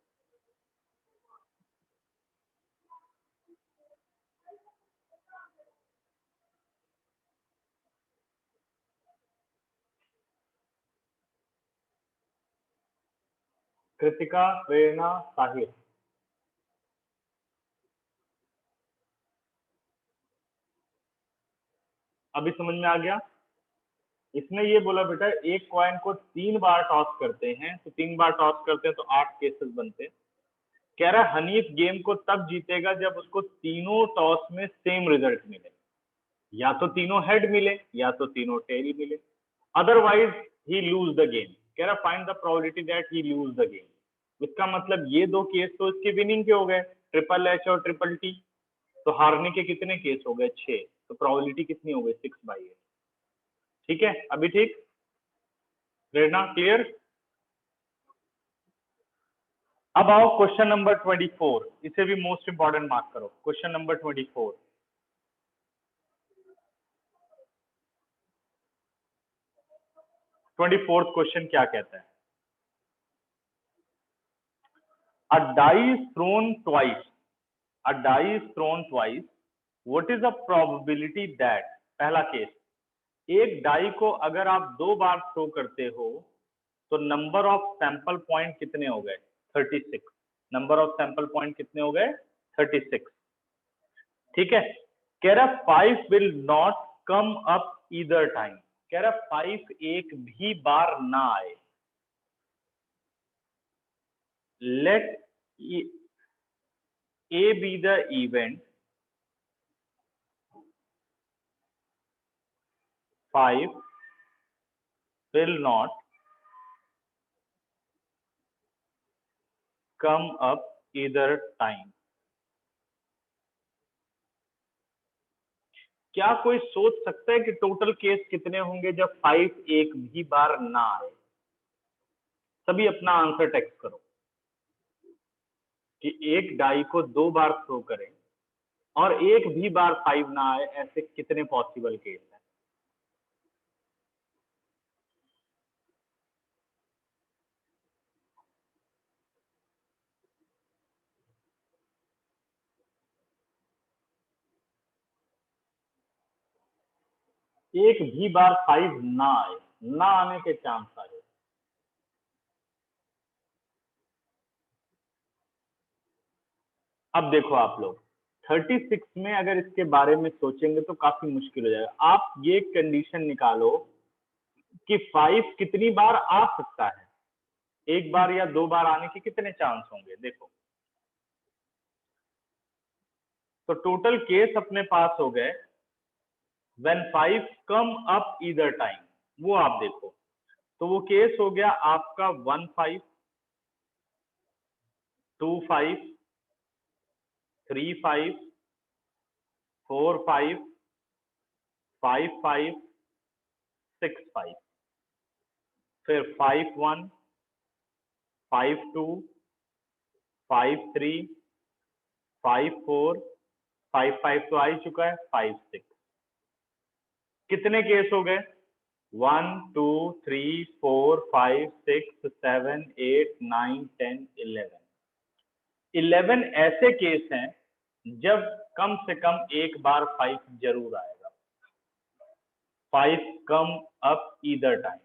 कृतिका, प्रेरणा, साहिर। अभी समझ में आ गया? इसने ये बोला बेटा एक कॉइन को 3 बार टॉस करते हैं, तो 3 बार टॉस करते हैं तो 8 केसेस बनते हैं। कह रहा है हनीफ गेम को तब जीतेगा जब उसको तीनों टॉस में सेम रिजल्ट मिले, या तो तीनों हेड मिले या तो तीनों टेल मिले, otherwise he lose the game. कह रहा find the probability that he lose the game. इसका मतलब ये 2 केस तो इसके विनिंग के हो गए, ट्रिपल एच और ट्रिपल टी। तो हारने के कितने केस हो गए? 6। तो प्रोबेबिलिटी कितनी हो गई? 6/8। ठीक है, अभी ठीक? प्रेरणा क्लियर? अब आओ क्वेश्चन नंबर 24, इसे भी मोस्ट इंपॉर्टेंट मार्क करो। क्वेश्चन नंबर 24, 24th क्वेश्चन क्या कहता है? A die is thrown twice. A die is thrown twice. What is the probability that? पहला केस, एक डाई को अगर आप 2 बार थ्रो करते हो तो नंबर ऑफ सैंपल पॉइंट कितने हो गए? 36. नंबर ऑफ सैंपल पॉइंट कितने हो गए? 36. ठीक है, कह रहा 5 will not come up either time. कह रहा 5 एक भी बार ना आए. Let A be the event, 5 will not come up either time. क्या कोई सोच सकता है कि टोटल केस कितने होंगे जब 5 एक भी बार ना आए? सभी अपना आंसर टेक्स्ट करो कि एक डाई को 2 बार थ्रो करें और एक भी बार 5 ना आए, ऐसे कितने पॉसिबल केस हैं? एक भी बार 5 ना आए, ना आने के चांस आए. अब देखो आप लोग 36 में अगर इसके बारे में सोचेंगे तो काफी मुश्किल हो जाएगा. आप ये कंडीशन निकालो कि 5 कितनी बार आ सकता है, एक बार या 2 बार आने के कितने चांस होंगे. देखो तो टोटल केस अपने पास हो गए when 5 come up either time. वो आप देखो तो वो केस हो गया आपका 1 5, 2 5, 3 5, 4 5, 5 5, 6 5, फिर 5 1, 5 2, 5 3, 5 4, 5 5 तो आ ही चुका है, 5 6. कितने केस हो गए? 1 2 3 4 5 6 7 8 9 10 11. 11 ऐसे केस हैं जब कम से कम एक बार 5 जरूर आएगा. 5 कम अप ईदर टाइम.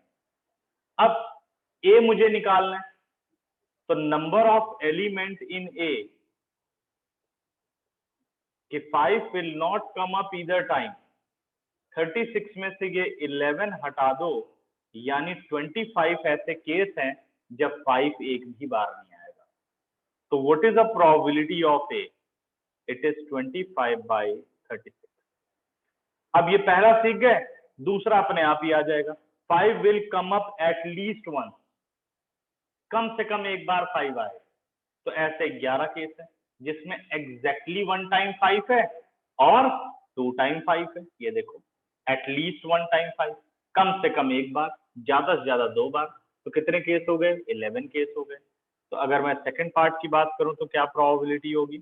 अब ए मुझे निकालना है तो नंबर ऑफ एलिमेंट इन ए कि 5 will not come up either time. 36 में से ये 11 हटा दो, यानी 25 ऐसे केस हैं जब 5 एक भी बार नहीं आएगा. तो what is the probability of A? It is 25/36. अब ये पहला सीख गए, दूसरा अपने आप ही आ जाएगा. 5 will come up at least once. कम से कम एक बार 5 आए. तो ऐसे 11 केस है जिसमें एग्जैक्टली 1 टाइम 5 है और 2 टाइम 5 है. ये देखो एटलीस्ट 1 टाइम 5, कम से कम एक बार, ज्यादा से ज्यादा 2 बार. तो कितने केस हो गए? 11 केस हो गए. तो अगर मैं सेकंड पार्ट की बात करूं तो क्या प्रोबेबिलिटी होगी?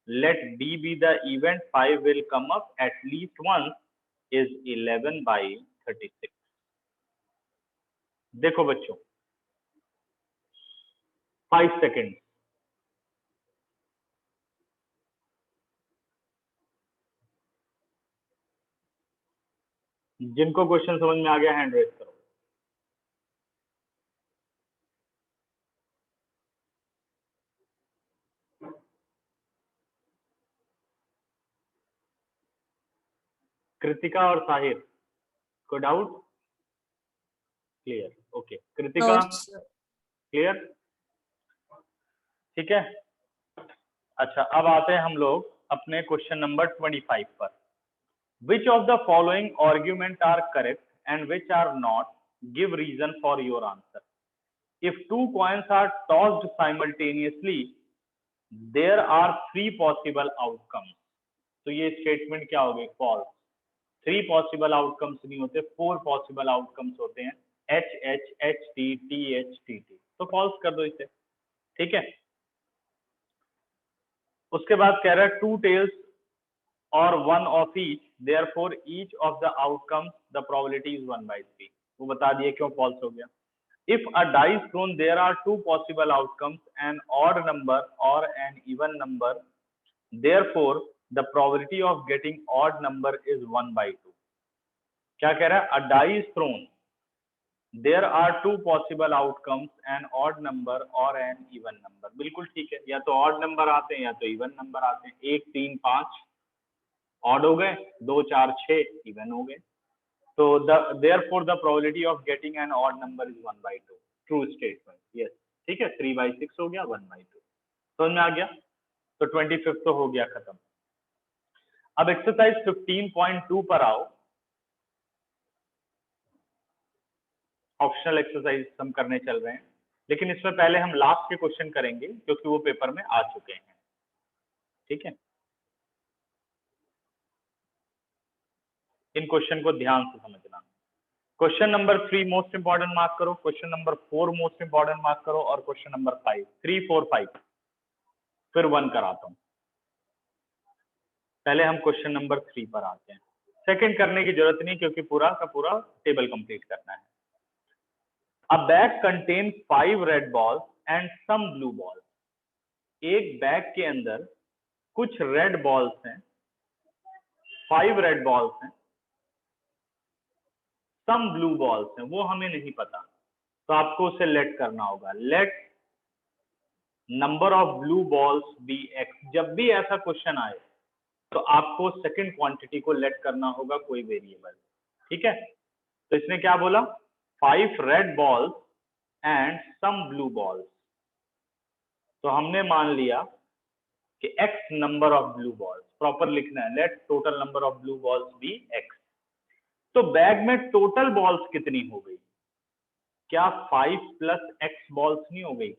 Let D be the event 5 will come up at least once is 11/36. देखो बच्चों 5 सेकेंड. जिनको क्वेश्चन समझ में आ गया हैंड रेज करो. कृतिका और साहिर, कोई doubt? Clear. Okay Kritika clear. ठीक है. अच्छा अब आते हैं हम लोग अपने क्वेश्चन नंबर 25 पर. Which of the following argument are correct and which are not? Give reason for your answer. If two coins are tossed simultaneously, there are 3 possible outcomes. तो ये स्टेटमेंट क्या होगी? फॉल्स. 3 पॉसिबल आउटकम्स नहीं होते, 4 पॉसिबल आउटकम्स होते हैं. H H H T T H T T. तो फॉल्स कर दो इसे. ठीक है. उसके बाद कह रहा है 2 tails or 1 of each, therefore each of the outcomes the probability is 1/3. वो बता दिए क्यों फॉल्स हो गया। If a die is thrown there are two possible outcomes, an odd number और an even number, therefore the probability of getting odd number is 1/2। क्या कह रहा है? A die is thrown, there are two possible outcomes, an odd number और एन इवन नंबर। बिल्कुल ठीक है, या तो ऑड नंबर आते हैं या तो इवन नंबर आते हैं। 1 3 5 ऑड हो गए, 2 4 6 इवन हो गए। तो therefore the probability of getting an odd number is 1/2। True statement, yes ठीक है। 3/6 हो गया, 1/2 समझ में आ गया। तो 25 तो हो गया खत्म। अब एक्सरसाइज 15.2 पर आओ। ऑप्शनल एक्सरसाइज हम करने चल रहे हैं, लेकिन इसमें पहले हम लास्ट के क्वेश्चन करेंगे क्योंकि वो पेपर में आ चुके हैं। ठीक है, इन क्वेश्चन को ध्यान से समझना। Question number 3 most important mark करो, question number 4 most important mark करो, और क्वेश्चन नंबर 5 3 4 5 फिर 1 कराता हूं। पहले हम क्वेश्चन नंबर 3 पर आते हैं। सेकंड करने की जरूरत नहीं क्योंकि पूरा का पूरा टेबल कंप्लीट करना है। A bag contain 5 red balls and some blue balls. एक बैग के अंदर कुछ रेड बॉल्स हैं, 5 रेड बॉल्स हैं, सम ब्लू बॉल्स हैं, वो हमें नहीं पता, तो आपको उसे लेट करना होगा। Let number of blue balls be X. जब भी ऐसा क्वेश्चन आए तो आपको सेकंड क्वांटिटी को लेट करना होगा, कोई वेरिएबल। ठीक है, तो इसने क्या बोला? 5 red balls and some blue balls. तो हमने मान लिया कि x number of blue balls, proper लिखना है, let total number of blue balls be x। तो बैग में टोटल बॉल्स कितनी हो गई? क्या 5 + x बॉल्स नहीं हो गई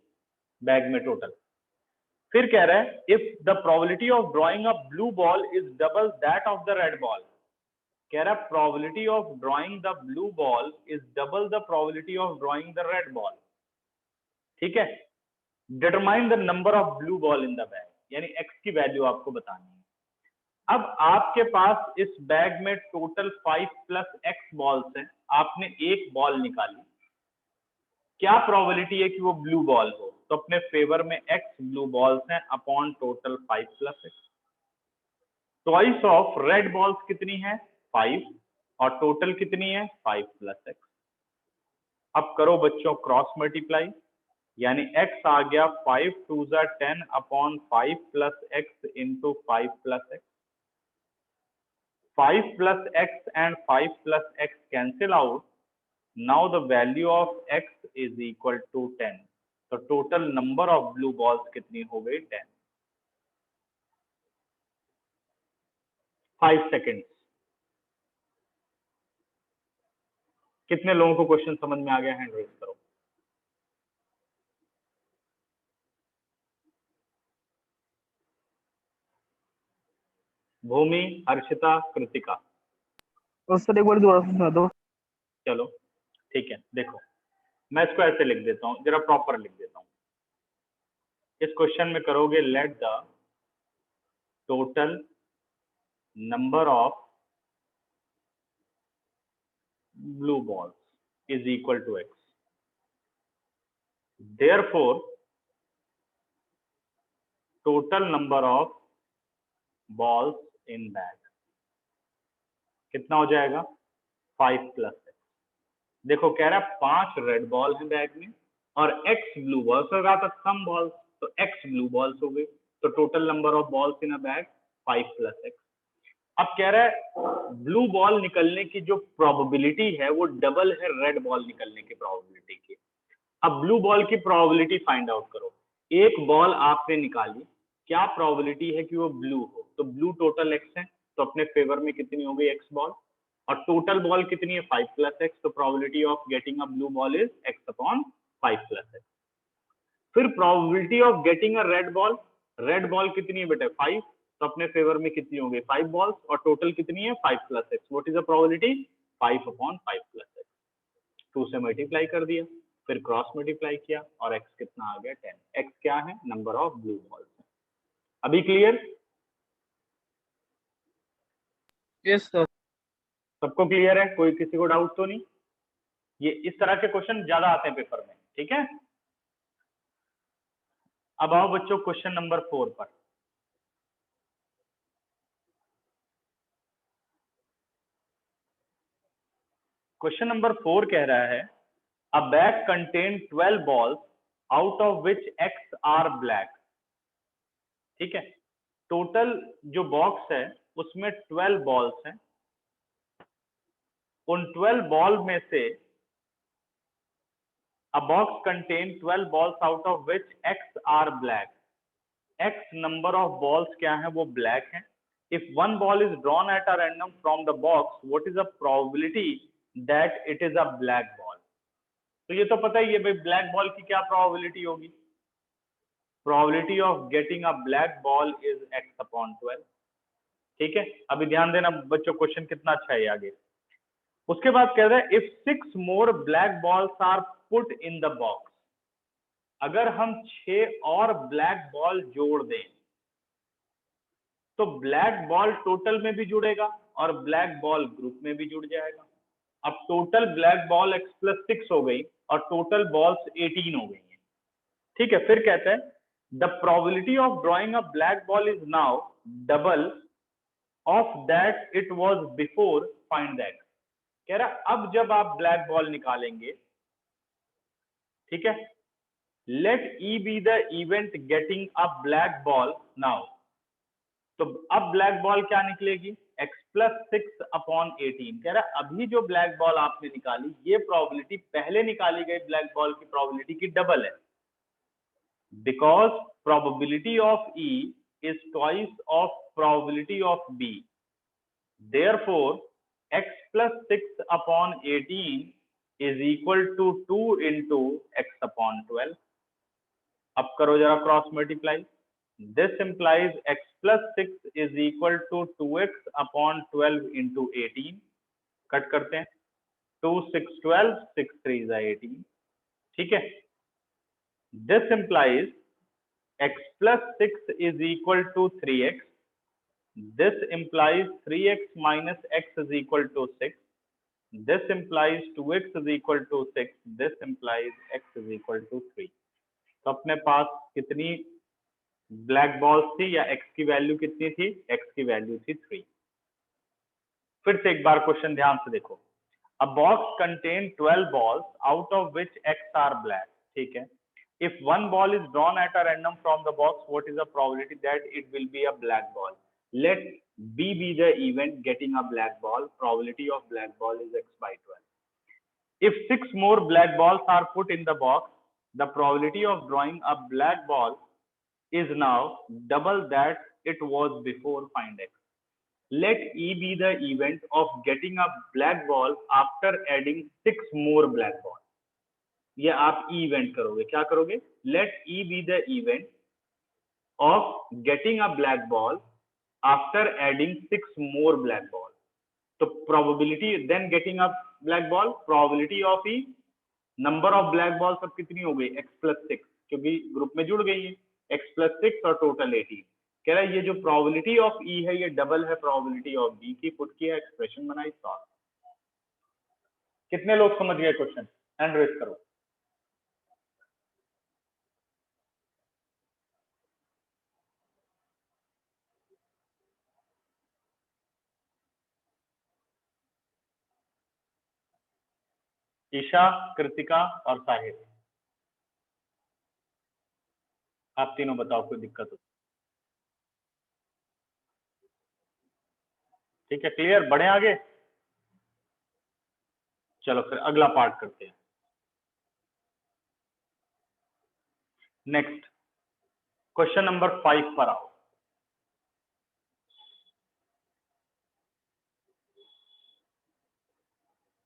बैग में टोटल? फिर कह रहा है if the probability of drawing a blue ball is double that of the red ball. कह रहा है probability of drawing the blue ball is double the probability of drawing the red ball. ठीक है, determine the number of blue ball in the bag, यानी x की वैल्यू आपको बतानी है। अब आपके पास इस बैग में टोटल 5 + x बॉल्स हैं, आपने एक बॉल निकाली, क्या प्रोबेबिलिटी है कि वो ब्लू बॉल हो? तो अपने फेवर में x ब्लू बॉल्स हैं upon total 5 + x। Twice of red balls कितनी है? 5, और टोटल कितनी है? 5 + x। अब करो बच्चों क्रॉस मल्टीप्लाई, यानी x आ गया 5 2 10 upon 5 + x into 5 + x। 5 + x and 5 + x cancel out. Now the value of x is equal to 10. तो total number of blue balls कितनी हो गई? 10। 5 सेकेंड। कितने लोगों को क्वेश्चन समझ में आ गया? हैंड रेज करो। भूमि, हर्षिता, कृतिका। तो सर एक बार दोबारा सुना दो। चलो ठीक है, देखो मैं इसको ऐसे लिख देता हूँ, जरा प्रॉपर लिख देता हूँ। इस क्वेश्चन में करोगे let the total number of blue balls is equal to x। Therefore total number of balls in bag कितना हो जाएगा? 5 + x। देखो कह रहा है 5 रेड बॉल है बैग में और x ब्लू बॉल्स हो रहा था, सम बॉल्स, तो x ब्लू बॉल्स हो गई। तो total number of balls in a bag 5 + x। अब कह रहा है ब्लू बॉल निकलने की जो प्रोबेबिलिटी है वो डबल है रेड बॉल निकलने की प्रोबेबिलिटी की। अब ब्लू बॉल की प्रोबेबिलिटी फाइंड आउट करो। एक बॉल आपने निकाली, क्या प्रोबेबिलिटी है कि वो ब्लू हो? तो ब्लू टोटल x है, तो अपने फेवर में कितनी हो गई? x बॉल, और टोटल बॉल कितनी है? 5 + x। तो probability of getting a blue ball is x upon 5 + x। फिर probability of getting a red ball, red ball कितनी है बेटा? 5, तो अपने फेवर में कितनी हो गई? 5 बॉल्स, और टोटल कितनी है? 5 + x। What is the probability? 5 upon 5 + x। 2 से मल्टीप्लाई कर दिया, फिर क्रॉस मल्टीप्लाई किया, और x कितना आ गया? 10। x क्या है? Number of blue balls. अभी क्लियर? Yes sir. सबको क्लियर है? कोई किसी को डाउट तो नहीं? ये इस तरह के क्वेश्चन ज्यादा आते हैं पेपर में, ठीक है। अब आओ बच्चों क्वेश्चन नंबर 4 पर। क्वेश्चन नंबर 4 कह रहा है a bag contain 12 balls out of which X are black. ठीक है, टोटल जो बॉक्स है उसमें 12 balls हैं। उन 12 बॉल में से a box contain 12 balls out of which X are black। X number of balls क्या है, वो black है। If one ball is drawn at a random from the box, what is the probability that it is a black ball? तो ये तो पता ही है भाई, ब्लैक बॉल की क्या प्रोबेबिलिटी होगी? Probability of getting a black ball is x/12। ठीक है, अभी ध्यान देना बच्चों, क्वेश्चन कितना अच्छा है आगे। उसके बाद कह रहा है if 6 more black balls are put in the box. अगर हम 6 और ब्लैक बॉल जोड़ दें तो ब्लैक बॉल टोटल में भी जुड़ेगा और ब्लैक बॉल ग्रुप में भी जुड़ जाएगा। अब टोटल ब्लैक बॉल x+6 हो गई और टोटल बॉल्स 18 हो गई हैं। ठीक है, फिर कहते हैं the probability of drawing a black ball is now double of that it was before, find that. कह रहा अब जब आप ब्लैक बॉल निकालेंगे, ठीक है, let E be the event getting a black ball now. तो अब ब्लैक बॉल क्या निकलेगी, x+6/18। कह रहा अभी जो ब्लैक बॉल आपने निकाली ये प्रोबेबिलिटी पहले निकाली गई ब्लैक बॉल की प्रोबेबिलिटी की डबल है, because probability of E is twice of probability of B. Therefore, x+6/18 is equal to 2 into x/12। अब करो जरा cross multiply. This implies x+6 is equal to 2x/12 into 18। Cut करते हैं, 2 6 12, 6 3 18। ठीक है, this implies x+6 is equal to 3x। This implies 3x minus x is equal to 6। This implies 2x is equal to 6। This implies x is equal to 3। तो अपने पास कितनी ब्लैक बॉल्स थी या x की वैल्यू कितनी थी, x की वैल्यू थी 3। फिर से एक बार क्वेश्चन ध्यान से देखो। अ box contain 12 balls out of which x are black। ठीक है, if one ball is drawn at a random from the box, what is the probability that it will be a black ball? Let B be the event getting a black ball। Probability of black ball is x/12। If 6 more black balls are put in the box, the probability of drawing a black ball is now double that it was before, find x। Let E be the event of getting a black ball after adding 6 more black balls। ये आप E इवेंट करोगे, क्या करोगे, let E be the event of getting a black ball after adding 6 more black balls। तो probability then getting a black ball, probability of E, number of black ball सब कितनी हो गई, x+6, क्योंकि ग्रुप में जुड़ गई है, x+6 और टोटल 18। कह रहा है ये जो प्रोबेबिलिटी ऑफ E है ये डबल है प्रोबेबिलिटी ऑफ B की। पुट किया, एक्सप्रेशन बनाई, सॉल्व। कितने लोग समझ गए क्वेश्चन, हैंड रेज करो। ईशा, कृतिका और साहिल, आप तीनों बताओ कोई दिक्कत हो? ठीक है, क्लियर, बढ़े आगे। चलो फिर अगला पार्ट करते हैं। नेक्स्ट क्वेश्चन नंबर 5 पर आओ।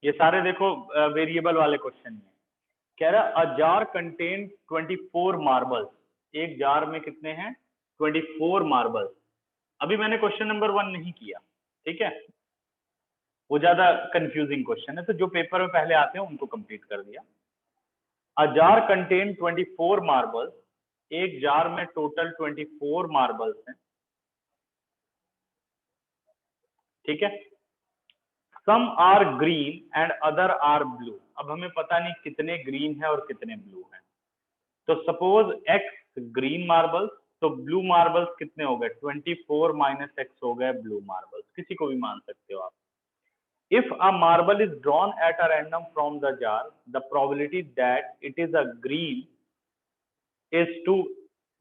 ये सारे देखो वेरिएबल वाले क्वेश्चन है। कह रहा अ जार कंटेन 24 मार्बल्स। एक जार में कितने हैं, 24 मार्बल्स। अभी मैंने क्वेश्चन नंबर 1 नहीं किया, ठीक है, वो ज्यादा कंफ्यूजिंग क्वेश्चन है, तो जो पेपर में पहले आते हैं उनको कंप्लीट कर दिया। A jar contain 24 marbles. एक जार में टोटल 24 मार्बल्स हैं, ठीक है। Some are green and other are blue. अब हमें पता नहीं कितने ग्रीन है और कितने ब्लू है। तो सपोज x ग्रीन मार्बल्स, तो ब्लू मार्बल्स कितने हो गए, 24 माइनस एक्स हो गए ब्लू मार्बल्स, किसी को भी मान सकते हो आप। If a marble is drawn at a random from the jar, the probability that it is a green is 2,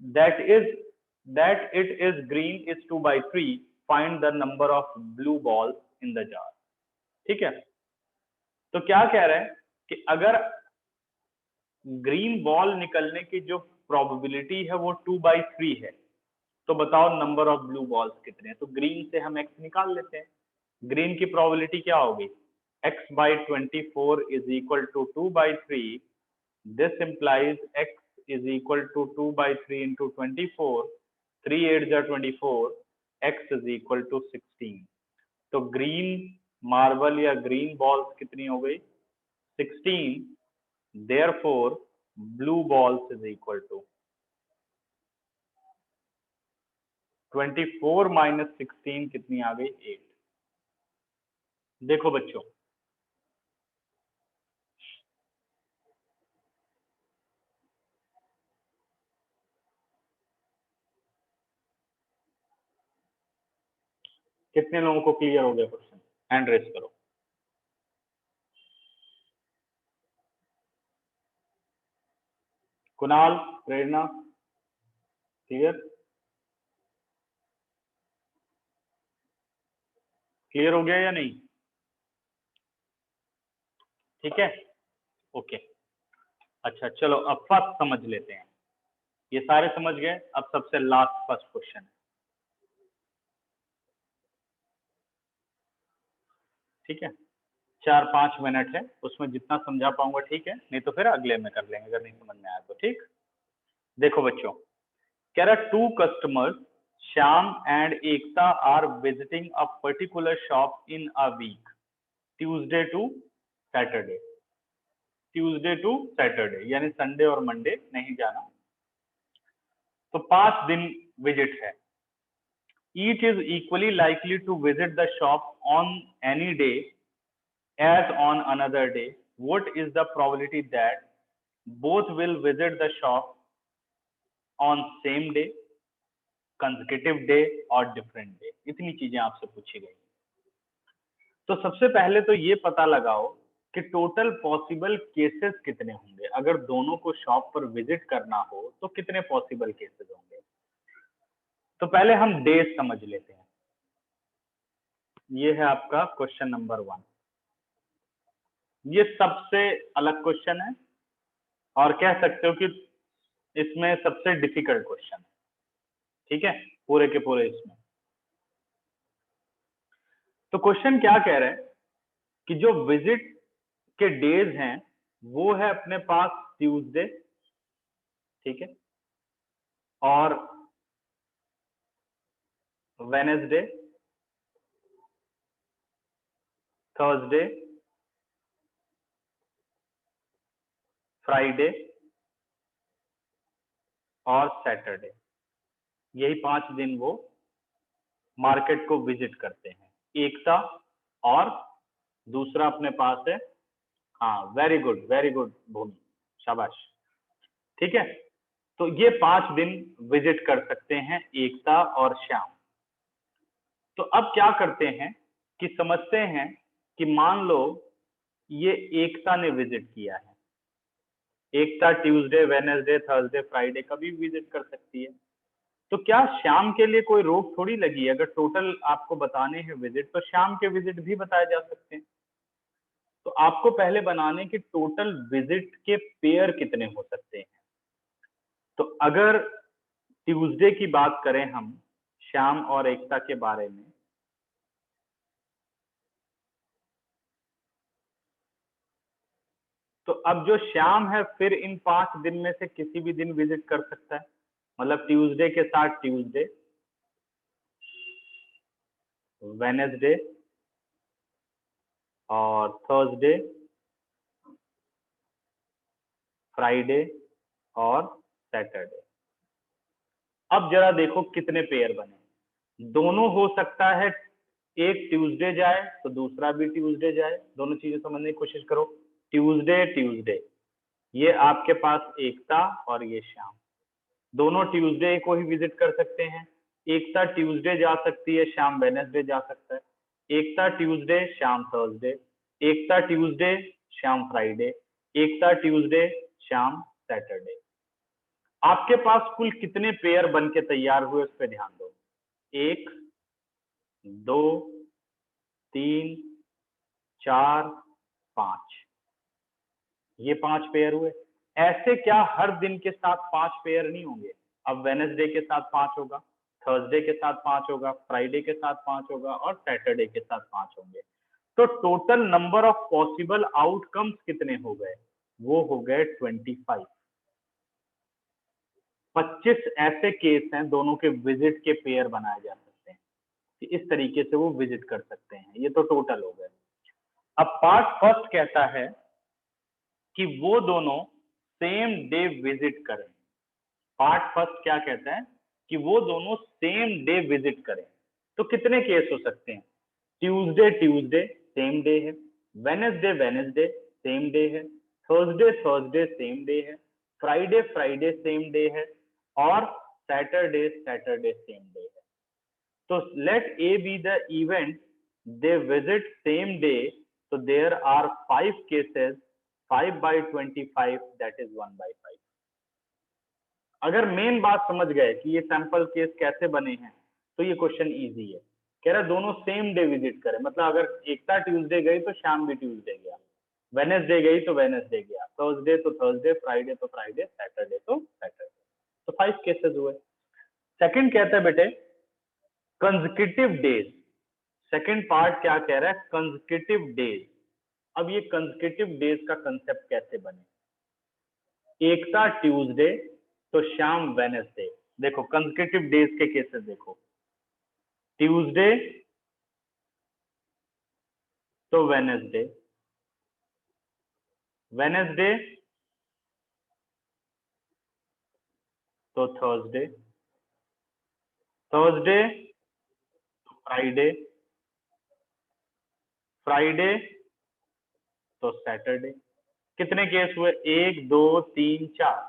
that it is green is 2 by 3. Find the number of blue balls in the jar. ठीक है, तो क्या कह रहे हैं कि अगर ग्रीन बॉल निकलने की जो प्रोबेबिलिटी है वो 2/3 है, तो बताओ नंबर ऑफ ब्लू बॉल्स कितने हैं। तो ग्रीन से हम x निकाल लेते हैं। ग्रीन की प्रोबेबिलिटी क्या होगी, x by 24 is equal to 2/3. This implies x is equal to 2/3 into 24. 3 8 are 24. x is equal to 16. तो ग्रीन मार्बल या ग्रीन बॉल्स कितनी हो गई, 16. Therefore, blue balls is equal to 24 minus 16 कितनी आ गई, 8. देखो बच्चों, कितने लोगों को क्लियर हो गया क्वेश्चन, हैंड रेस करो। कुणाल, प्रेरणा, क्लियर, क्लियर हो गया या नहीं, ठीक है, ओके। अच्छा चलो अब फर्स्ट समझ लेते हैं, ये सारे समझ गए, अब सबसे लास्ट फर्स्ट क्वेश्चन है, ठीक है। 4-5 मिनट है, उसमें जितना समझा पाऊंगा ठीक है, नहीं तो फिर अगले में कर लेंगे अगर नहीं समझ में आया तो, ठीक। देखो बच्चों, कह रहा 2 customers Shyam and Ekta are visiting a particular shop in a week, Tuesday to Saturday. Tuesday to Saturday यानी संडे और मंडे नहीं जाना, तो 5 दिन विजिट है। Each is equally likely to visit the shop on any day as on another day. What is the probability that both will visit the shop on same day, consecutive day or different day? इतनी चीजें आपसे पूछी गई। तो सबसे पहले तो ये पता लगाओ कि टोटल पॉसिबल केसेस कितने होंगे। अगर दोनों को शॉप पर विजिट करना हो तो कितने पॉसिबल केसेस होंगे। तो पहले हम डेज समझ लेते हैं। ये है आपका क्वेश्चन नंबर 1। ये सबसे अलग क्वेश्चन है और कह सकते हो कि इसमें सबसे डिफिकल्ट क्वेश्चन है, ठीक है, पूरे के पूरे इसमें। तो क्वेश्चन क्या कह रहे हैं कि जो विजिट के डेज हैं वो है अपने पास ट्यूसडे, ठीक है, और वेनेसडे, थर्सडे, फ्राइडे और सैटरडे। यही 5 दिन वो मार्केट को विजिट करते हैं। एकता और दूसरा अपने पास है, हाँ वेरी गुड भूमि, शाबाश, ठीक है। तो ये 5 दिन विजिट कर सकते हैं एकता और श्याम। तो अब क्या करते हैं कि समझते हैं कि मान लो ये एकता ने विजिट किया है, एकता ट्यूसडे, वेडनेसडे, थर्सडे, फ्राइडे का भी विजिट कर सकती है। तो क्या श्याम के लिए कोई रोक थोड़ी लगी है? अगर टोटल आपको बताने हैं विजिट तो श्याम के विजिट भी बताए जा सकते हैं। तो आपको पहले बनाने कि टोटल विजिट के पेयर कितने हो सकते हैं। तो अगर ट्यूसडे की बात करें हम श्याम और एकता के बारे में, तो अब जो श्याम है फिर इन 5 दिन में से किसी भी दिन विजिट कर सकता है। मतलब ट्यूसडे के साथ ट्यूसडे, वेडनेसडे और थर्सडे, फ्राइडे और सैटरडे। अब जरा देखो कितने पेयर बने। दोनों हो सकता है, एक ट्यूसडे जाए तो दूसरा भी ट्यूसडे जाए। दोनों चीजें समझने की कोशिश करो। ट्यूसडे ट्यूसडे, ये आपके पास एकता और ये श्याम, दोनों ट्यूसडे को ही विजिट कर सकते हैं। एकता ट्यूसडे जा सकती है, श्याम वेडनेसडे जा सकता है। एकता ट्यूसडे, श्याम थर्सडे, एकता ट्यूसडे, श्याम फ्राइडे, एकता ट्यूसडे, श्याम सैटरडे। आपके पास कुल कितने पेयर बन के तैयार हुए उस पर ध्यान दो। 1 2 3 4 5, ये 5 पेयर हुए। ऐसे क्या हर दिन के साथ 5 पेयर नहीं होंगे? अब वेडनेसडे के साथ 5 होगा, थर्सडे के साथ 5 होगा, फ्राइडे के साथ 5 होगा और सैटरडे के साथ 5 होंगे। तो total number of possible outcomes कितने हो गए? वो हो गए 25। 25 ऐसे केस हैं दोनों के विजिट के पेयर बनाए जा सकते हैं कि इस तरीके से वो विजिट कर सकते हैं। ये तो टोटल हो गए। अब पार्ट फर्स्ट कहता है कि वो दोनों सेम डे विजिट करें। पार्ट फर्स्ट क्या कहता है कि वो दोनों सेम डे विजिट करें। तो कितने केस हो सकते हैं? ट्यूसडे ट्यूसडे सेम डे है, वेडनेसडे वेडनेसडे सेम डे है, थर्सडे थर्सडे सेम डे है, फ्राइडे फ्राइडे सेम डे है और सैटरडे सैटरडे सेम डे है। तो let A B the event they visit same day, तो there are 5 cases, 5/25 that is 1/5। अगर मेन बात समझ गए कि ये सैंपल केस कैसे बने हैं तो ये क्वेश्चन इजी है। कह रहा है दोनों सेम डे विजिट करें, मतलब अगर एकता ट्यूसडे गई तो शाम भी ट्यूसडे गया, वेडनेसडे गई तो वेडनेसडे गया, थर्सडे तो थर्सडे, फ्राइडे तो फ्राइडे, सैटरडे तो सैटरडे। तो 5 केसेस हुए। सेकंड कहता है बेटे कंसेक्यूटिव डेज। सेकंड पार्ट क्या कह रहा है? Consecutive days. अब ये कंसेक्यूटिव डेज का कंसेप्ट कैसे बने? एकता ट्यूसडे तो शाम वेडनेसडे। देखो कंसेक्यूटिव डेज के केसेस देखो, ट्यूसडे तो वेडनेसडे, वेडनेसडे तो थर्सडे, थर्सडे तो फ्राइडे, फ्राइडे तो सैटरडे। कितने केस हुए? 1 2 3 4।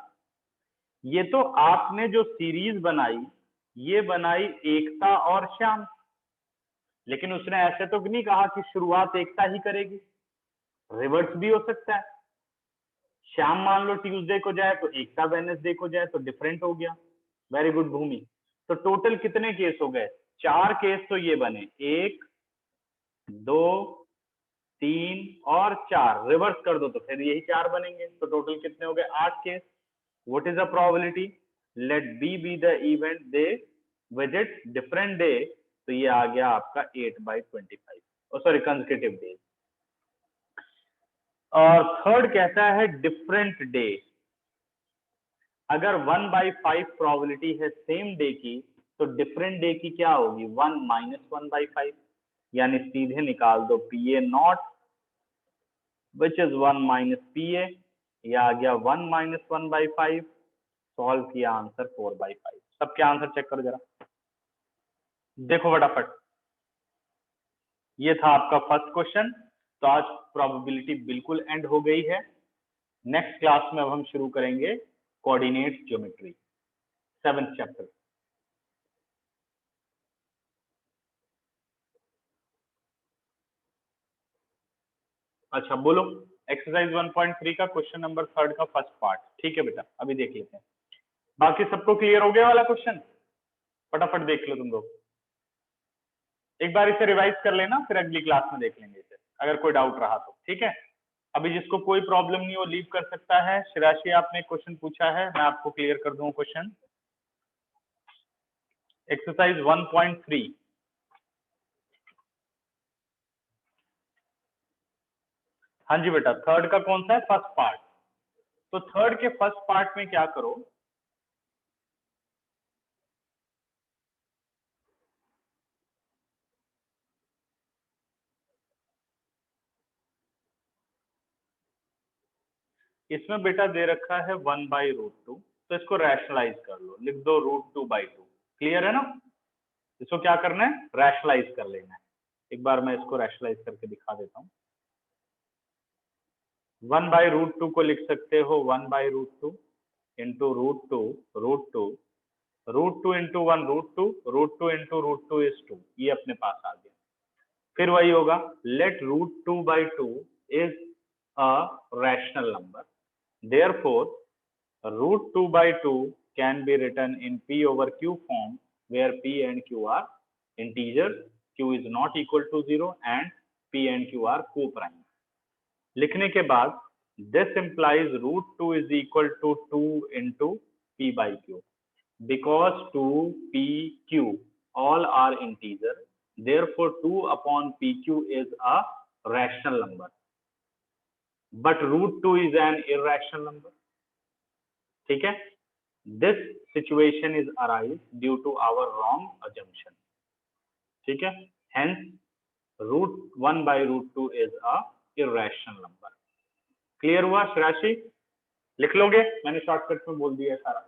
ये तो आपने जो सीरीज बनाई ये बनाई एकता और श्याम, लेकिन उसने ऐसे तो नहीं कहा कि शुरुआत एकता ही करेगी, रिवर्स भी हो सकता है। श्याम मान लो ट्यूसडे को जाए तो एकता वेडनेसडे को जाए, तो डिफरेंट हो गया। वेरी गुड भूमि। तो टोटल कितने केस हो गए? 4 केस तो ये बने, 1 2 3 और 4। रिवर्स कर दो तो फिर यही 4 बनेंगे, तो टोटल कितने हो गए? 8 case. What is the probability? Let B be the event they visit different day, तो ये आ गया आपका 8/25, सॉरी कंसेक्यूटिव डेज। और थर्ड कहता है डिफरेंट डे। अगर 1/5 प्रोबेबिलिटी है सेम डे की, तो डिफरेंट डे की क्या होगी? 1 - 1/5, यानी सीधे निकाल दो PA not which is 1 - PA। ये आ गया 1 - 1/5। सॉल्व किया, आंसर 4/5। सबके आंसर चेक करो जरा, देखो फटाफट। ये था आपका फर्स्ट क्वेश्चन। तो आज प्रोबेबिलिटी बिल्कुल एंड हो गई है। नेक्स्ट क्लास में अब हम शुरू करेंगे कोऑर्डिनेट ज्योमेट्री, 7th चैप्टर। अच्छा बोलो, एक्सरसाइज 1.3 का क्वेश्चन नंबर 3 का फर्स्ट पार्ट। ठीक है बेटा, अभी देख लेते हैं। बाकी सबको क्लियर हो गया वाला क्वेश्चन? फटाफट देख लो तुम लोग, एक बार इसे रिवाइज कर लेना, फिर अगली क्लास में देख लेंगे इसे, अगर कोई डाउट रहा तो। ठीक है, अभी जिसको कोई प्रॉब्लम नहीं हो लीव कर सकता है। शिराशी आपने क्वेश्चन पूछा है, मैं आपको क्लियर कर दूं क्वेश्चन। एक्सरसाइज 1.3। हाँ जी बेटा, थर्ड का कौन सा है? First part. तो थर्ड के फर्स्ट पार्ट में क्या करो, इसमें बेटा दे रखा है 1/√2, तो इसको रैशनलाइज कर लो, लिख दो √2/2। क्लियर है ना? इसको क्या करना है? रैशनलाइज कर लेना है। एक बार मैं इसको रैशनलाइज करके दिखा देता हूं। 1/√2 को लिख सकते हो 1/√2 इंटू √2 √2 √2 इंटू 1 √2 √2 इंटू √2 इज 2। ये अपने पास आ गया। फिर वही होगा, let √2/2 is a rational number, therefore √2/2 can be written in P over Q form where P and Q are integers, Q is not equal to 0 and P and Q are co-prime। लिखने के बाद this implies √2 is equal to 2 into P by Q because 2 P Q all are integer, therefore 2 upon PQ is a rational number but √2 is an irrational number। ठीक है, this situation is arise due to our wrong assumption। ठीक है, hence √1/√2 is a irrational number। Clear हुआ राशि? लिख लोगे, मैंने शॉर्टकट में बोल दिया है सारा।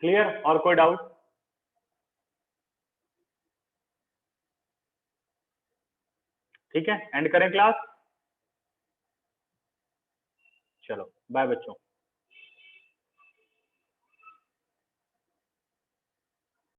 क्लियर? और कोई डाउट? ठीक है, एंड करें क्लास। चलो बाय बच्चों।